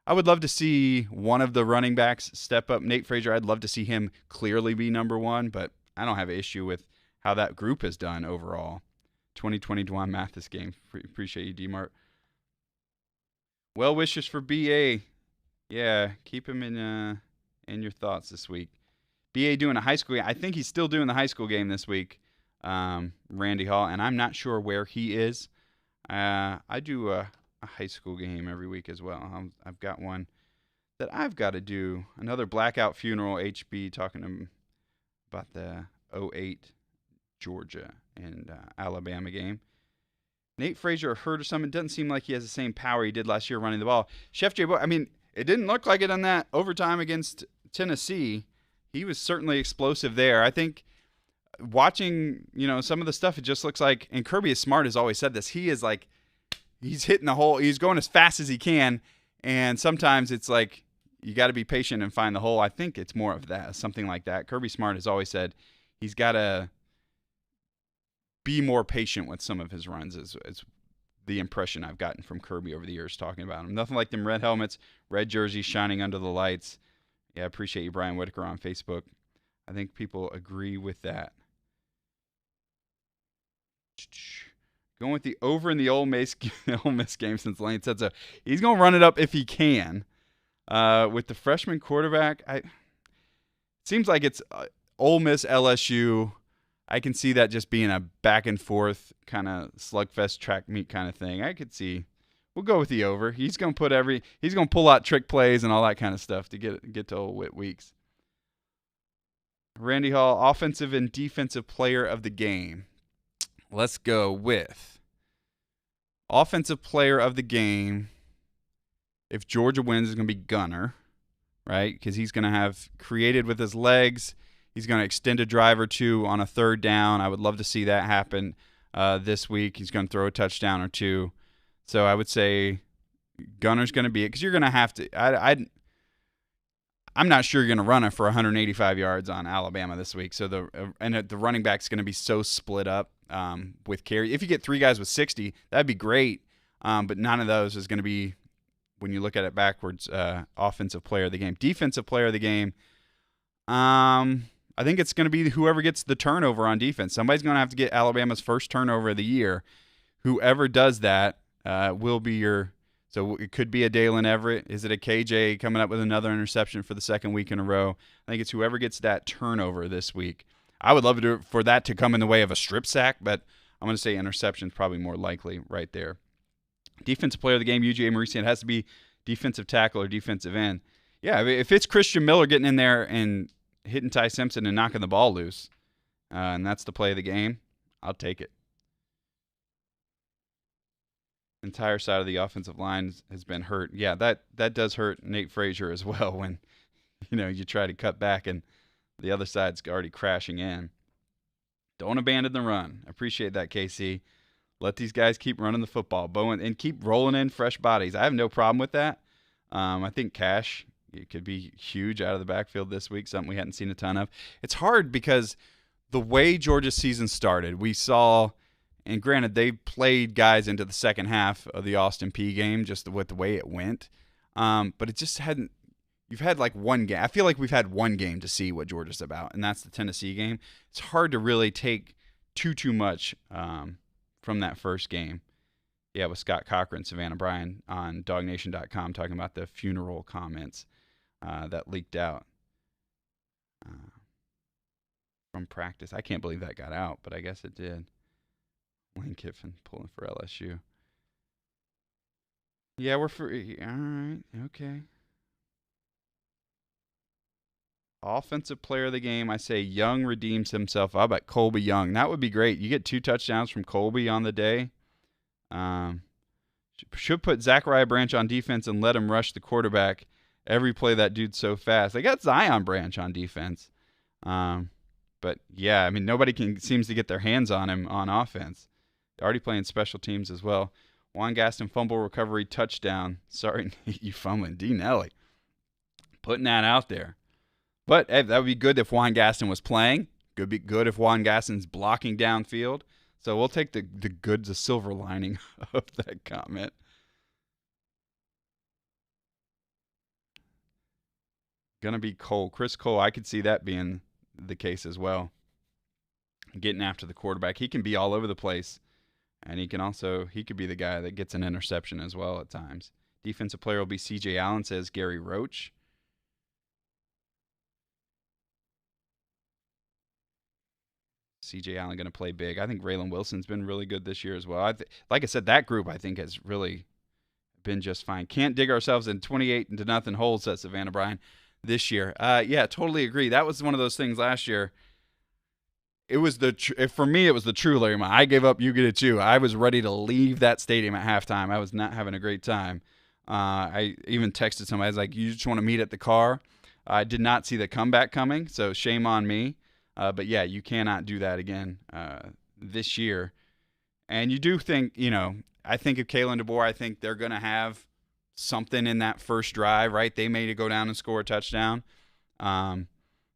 I would love to see one of the running backs step up. Nate Frazier, I'd love to see him clearly be number one, but I don't have an issue with how that group has done overall. 2020 Dwan Mathis game. Appreciate you, D-Mart. Well wishes for BA. Yeah, keep him in your thoughts this week. BA doing a high school game. I think he's still doing the high school game this week, Randy Hall, and I'm not sure where he is. I do a high school game every week as well. I've got one that I've got to do. Another blackout funeral, HB, talking to him about the 08 Georgia and Alabama game. Nate Frazier hurt or something. It doesn't seem like he has the same power he did last year running the ball. Chef J. Boy, it didn't look like it on that overtime against Tennessee. He was certainly explosive there. I think watching, some of the stuff, it just looks like, and Kirby Smart has always said this, he's hitting the hole. He's going as fast as he can, and sometimes it's like you got to be patient and find the hole. I think it's more of that, something like that. Kirby Smart has always said he's got to be more patient with some of his runs is the impression I've gotten from Kirby over the years talking about him. Nothing like them red helmets, red jerseys shining under the lights. Yeah, I appreciate you, Brian Whitaker, on Facebook. I think people agree with that. Going with the over in the Ole Miss game since Lane said so. He's going to run it up if he can. With the freshman quarterback, it seems like it's Ole Miss, LSU. I can see that just being a back and forth kind of slugfest track meet kind of thing. I could see. We'll go with the over. He's going to pull out trick plays and all that kind of stuff to get to Ole Whit Weeks. Randy Hall, offensive and defensive player of the game. Let's go with offensive player of the game. If Georgia wins, it's going to be Gunner, right? Because he's going to have created with his legs. He's going to extend a drive or two on a third down. I would love to see that happen this week. He's going to throw a touchdown or two. So I would say Gunner's going to be it because you're going to have to. I'm not sure you're going to run it for 185 yards on Alabama this week. So the running back's going to be so split up with carry. If you get three guys with 60, that'd be great. But none of those is going to be, when you look at it backwards, offensive player of the game. Defensive player of the game. I think it's going to be whoever gets the turnover on defense. Somebody's going to have to get Alabama's first turnover of the year. Whoever does that will be your. So it could be a Dalen Everett. Is it a KJ coming up with another interception for the second week in a row? I think it's whoever gets that turnover this week. I would love for that to come in the way of a strip sack, but I'm going to say interception is probably more likely right there. Defensive player of the game, UGA Mauricio. It has to be defensive tackle or defensive end. Yeah, if it's Christian Miller getting in there and hitting Ty Simpson and knocking the ball loose, and that's the play of the game, I'll take it. entire side of the offensive line has been hurt. Yeah, that does hurt Nate Frazier as well when, you try to cut back and the other side's already crashing in. Don't abandon the run. I appreciate that, KC. Let these guys keep running the football, Bowen, and keep rolling in fresh bodies. I have no problem with that. I think Cash, it could be huge out of the backfield this week, something we hadn't seen a ton of. It's hard because the way Georgia's season started, we saw, and granted, they played guys into the second half of the Austin Peay game just with the way it went. But it just hadn't. You've had like one game. I feel like we've had one game to see what Georgia's about, and that's the Tennessee game. It's hard to really take too much from that first game. Yeah, with Scott Cochran, Savannah Bryan on DawgNation.com talking about the funeral comments that leaked out from practice. I can't believe that got out, but I guess it did. Lane Kiffin pulling for LSU. Yeah, we're free. All right, okay. Offensive player of the game, I say Young redeems himself. How about Colby Young? That would be great. You get 2 touchdowns from Colby on the day. Should put Zachariah Branch on defense and let him rush the quarterback. Every play, that dude's so fast. They got Zion Branch on defense. But, yeah, I mean, nobody seems to get their hands on him on offense. They're already playing special teams as well. Juan Gaston fumble recovery touchdown. Sorry, Nate, you fumbling. D. Nelly. Putting that out there. But that would be good if Juan Gaston was playing. Could be good if Juan Gaston's blocking downfield. So we'll take the silver lining of that comment. Gonna be Cole. Chris Cole, I could see that being the case as well. Getting after the quarterback. He can be all over the place. And he could be the guy that gets an interception as well at times. Defensive player will be C.J. Allen, says Gary Roach. C.J. Allen going to play big. I think Raylan Wilson's been really good this year as well. Like I said, that group I think has really been just fine. Can't dig ourselves in 28-0 holes, says Savannah Bryan, this year. Yeah, totally agree. That was one of those things last year. It was for me, it was the true Larry Mott. I gave up, you get it too. I was ready to leave that stadium at halftime. I was not having a great time. I even texted somebody. I was like, you just want to meet at the car? I did not see the comeback coming, so shame on me. But, yeah, you cannot do that again this year. And you do think, I think of Kalen DeBoer, I think they're going to have something in that first drive, right? They may go down and score a touchdown.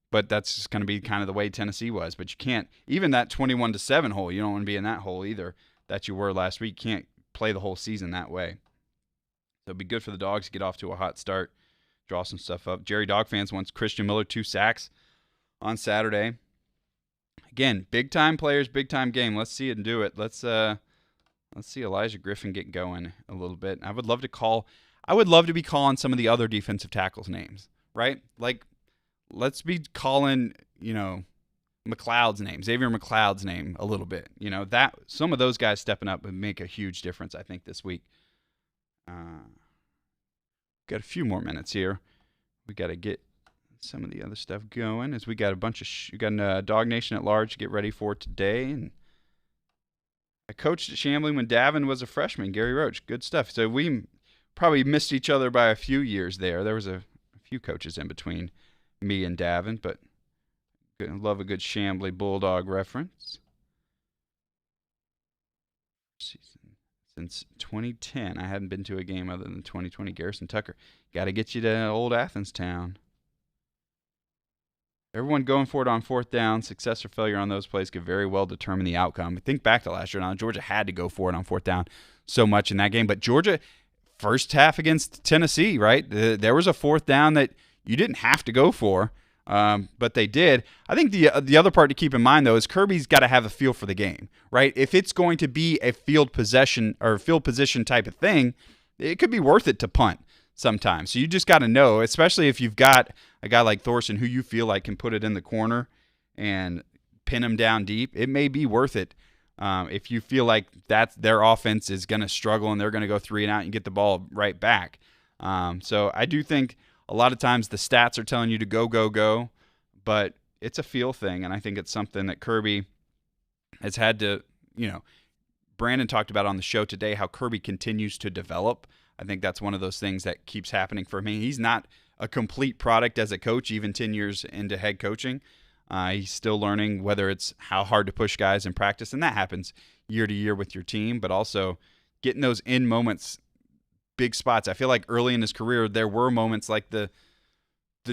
But that's just going to be kind of the way Tennessee was. But you can't, even that 21-7 hole, you don't want to be in that hole either that you were last week. You can't play the whole season that way. So it'd be good for the Dogs to get off to a hot start, draw some stuff up. Jerry Dog fans wants Christian Miller 2 sacks on Saturday. Again, big-time players, big-time game. Let's see it and do it. Let's see Elijah Griffin get going a little bit. I would love to be calling some of the other defensive tackles' names, right? Like, let's be calling, McLeod's name, Xavier McLeod's name a little bit. That some of those guys stepping up would make a huge difference, I think, this week. Got a few more minutes here. We got to get some of the other stuff going as we got a bunch of we got Dog Nation at large to get ready for today. And I coached at Chamblee when Davin was a freshman, Gary Roach. Good stuff. So we probably missed each other by a few years there. There was a few coaches in between me and Davin, but love a good Chamblee Bulldog reference. Since 2010, I hadn't been to a game other than 2020. Garrison Tucker, got to get you to old Athens town. Everyone going for it on fourth down, success or failure on those plays could very well determine the outcome. Think back to last year. Now, Georgia had to go for it on fourth down so much in that game. But Georgia, first half against Tennessee, right? There was a fourth down that you didn't have to go for, but they did. I think the other part to keep in mind, though, is Kirby's got to have a feel for the game, right? If it's going to be a field possession or field position type of thing, it could be worth it to punt sometimes. So you just got to know, especially if you've got a guy like Thorson who you feel like can put it in the corner and pin him down deep. It may be worth it if you feel like their offense is going to struggle and they're going to go 3 and out and get the ball right back. So I do think a lot of times the stats are telling you to go, but it's a feel thing, and I think it's something that Kirby has had to, Brandon talked about on the show today how Kirby continues to develop. I think that's one of those things that keeps happening for me. He's not a complete product as a coach, even 10 years into head coaching. He's still learning, whether it's how hard to push guys in practice, and that happens year to year with your team, but also getting those in moments, big spots. I feel like early in his career, there were moments like the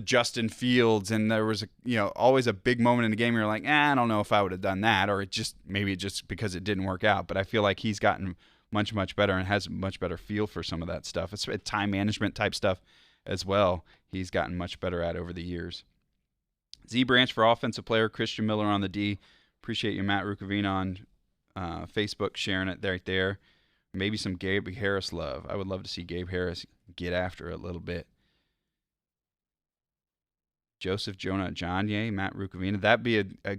Justin Fields, and there was always a big moment in the game where you're like, I don't know if I would have done that, or maybe just because it didn't work out. But I feel like he's gotten much, much better and has a much better feel for some of that stuff. It's time management type stuff as well. He's gotten much better at over the years. Z Branch for offensive player, Christian Miller on the D. Appreciate you, Matt Rukavina, on Facebook sharing it right there. Maybe some Gabe Harris love. I would love to see Gabe Harris get after it a little bit. Joseph Jonah Johnye, Matt Rukavina. That'd be a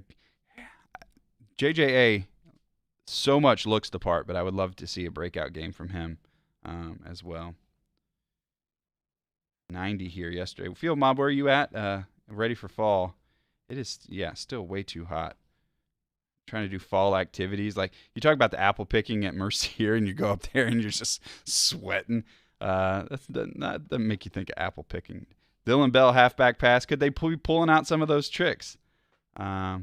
JJA so much looks the part, but I would love to see a breakout game from him as well. 90 here yesterday. Field Mob, where are you at? Ready for fall. It is, still way too hot. Trying to do fall activities. Like, you talk about the apple picking at Mercier, and you go up there and you're just sweating. That doesn't make you think of apple picking. Dylan Bell, halfback pass. Could they be pulling out some of those tricks? I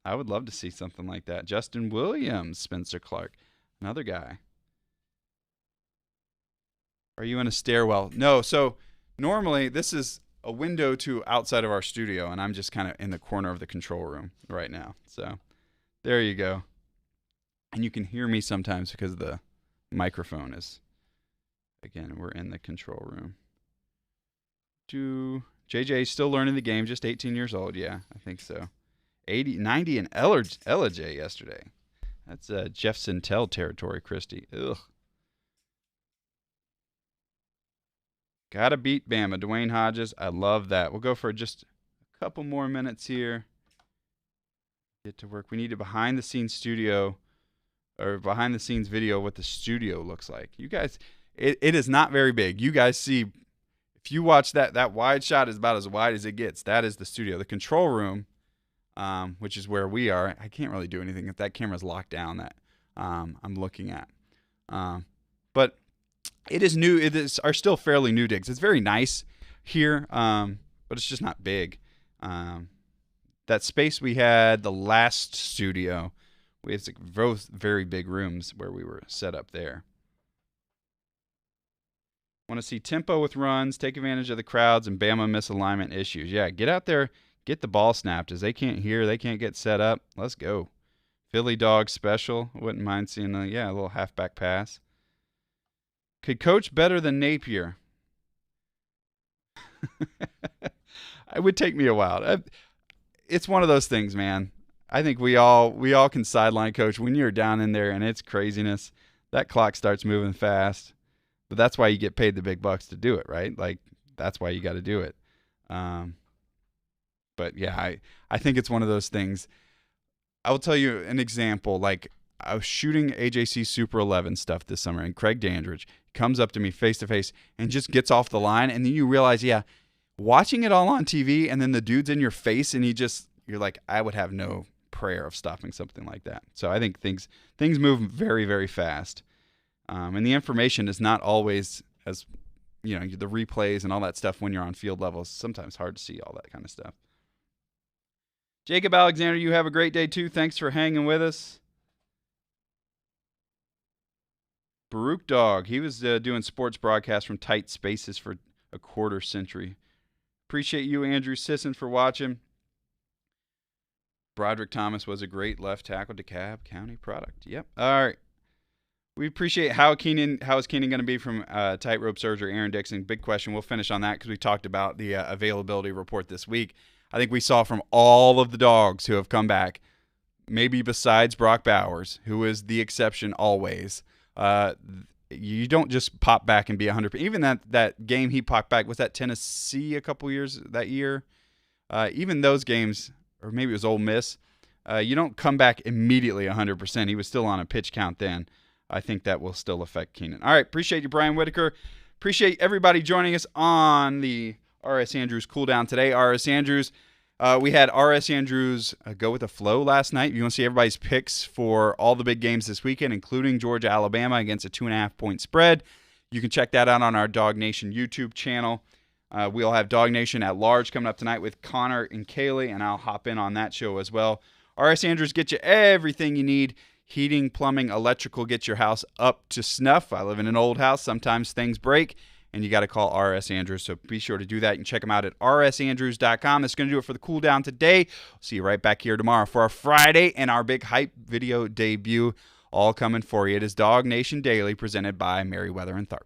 would love to see something like that. Justin Williams, Spencer Clark, another guy. Are you in a stairwell? No. So normally this is a window to outside of our studio, and I'm just kind of in the corner of the control room right now. So there you go. And you can hear me sometimes because the microphone is, again, we're in the control room. JJ still learning the game, just 18 years old. Yeah, I think so. 90 and Ella J yesterday. That's Jeff Sintel territory, Christy. Ugh. Gotta beat Bama. Dwayne Hodges. I love that. We'll go for just a couple more minutes here. Get to work. We need a behind-the-scenes studio or behind-the-scenes video what the studio looks like. You guys, it is not very big. You guys see, if you watch that wide shot is about as wide as it gets. That is the studio. The control room, which is where we are. I can't really do anything if that camera's locked down that I'm looking at. But it is new. Are still fairly new digs. It's very nice here, but it's just not big. That space we had, the last studio, we had both very big rooms where we were set up there. Want to see tempo with runs, take advantage of the crowds, and Bama misalignment issues. Yeah, get out there, get the ball snapped. As they can't hear, they can't get set up. Let's go. Philly Dog special. Wouldn't mind seeing a little halfback pass. Could coach better than Napier? It would take me a while. It's one of those things, man. I think we all can sideline coach when you're down in there and it's craziness. That clock starts moving fast. But that's why you get paid the big bucks to do it, right? Like, that's why you got to do it. But yeah, I think it's one of those things. I will tell you an example. Like, I was shooting AJC Super 11 stuff this summer, and Craig Dandridge comes up to me face to face and just gets off the line, and then you realize, watching it all on TV, and then the dude's in your face, and you're like, I would have no prayer of stopping something like that. So I think things move very, very fast. And the information is not always as, the replays and all that stuff when you're on field level. It's sometimes hard to see all that kind of stuff. Jacob Alexander, you have a great day too. Thanks for hanging with us. Baruch Dog, he was doing sports broadcasts from tight spaces for a quarter century. Appreciate you, Andrew Sisson, for watching. Broderick Thomas was a great left tackle, DeKalb County product. Yep. All right. We appreciate how is Keenan going to be from tightrope surgery, Aaron Dixon. Big question. We'll finish on that because we talked about the availability report this week. I think we saw from all of the dogs who have come back, maybe besides Brock Bowers, who is the exception always, you don't just pop back and be 100%. Even that game he popped back, was that Tennessee a couple years that year? Even those games, or maybe it was Ole Miss, you don't come back immediately 100%. He was still on a pitch count then. I think that will still affect Keenan. All right, appreciate you, Brian Whitaker. Appreciate everybody joining us on the R.S. Andrews cool down today. R.S. Andrews, We had R.S. Andrews go with the flow last night. If you want to see everybody's picks for all the big games this weekend, including Georgia-Alabama against a 2.5-point spread, you can check that out on our DawgNation YouTube channel. We'll have DawgNation at Large coming up tonight with Connor and Kaylee, and I'll hop in on that show as well. R.S. Andrews gets you everything you need. Heating, plumbing, electrical, get your house up to snuff. I live in an old house. Sometimes things break, and you got to call R.S. Andrews. So be sure to do that. You can check them out at rsandrews.com. That's going to do it for the cool down today. See you right back here tomorrow for our Friday and our big hype video debut. All coming for you. It is DawgNation Daily presented by Merriweather and Tharp.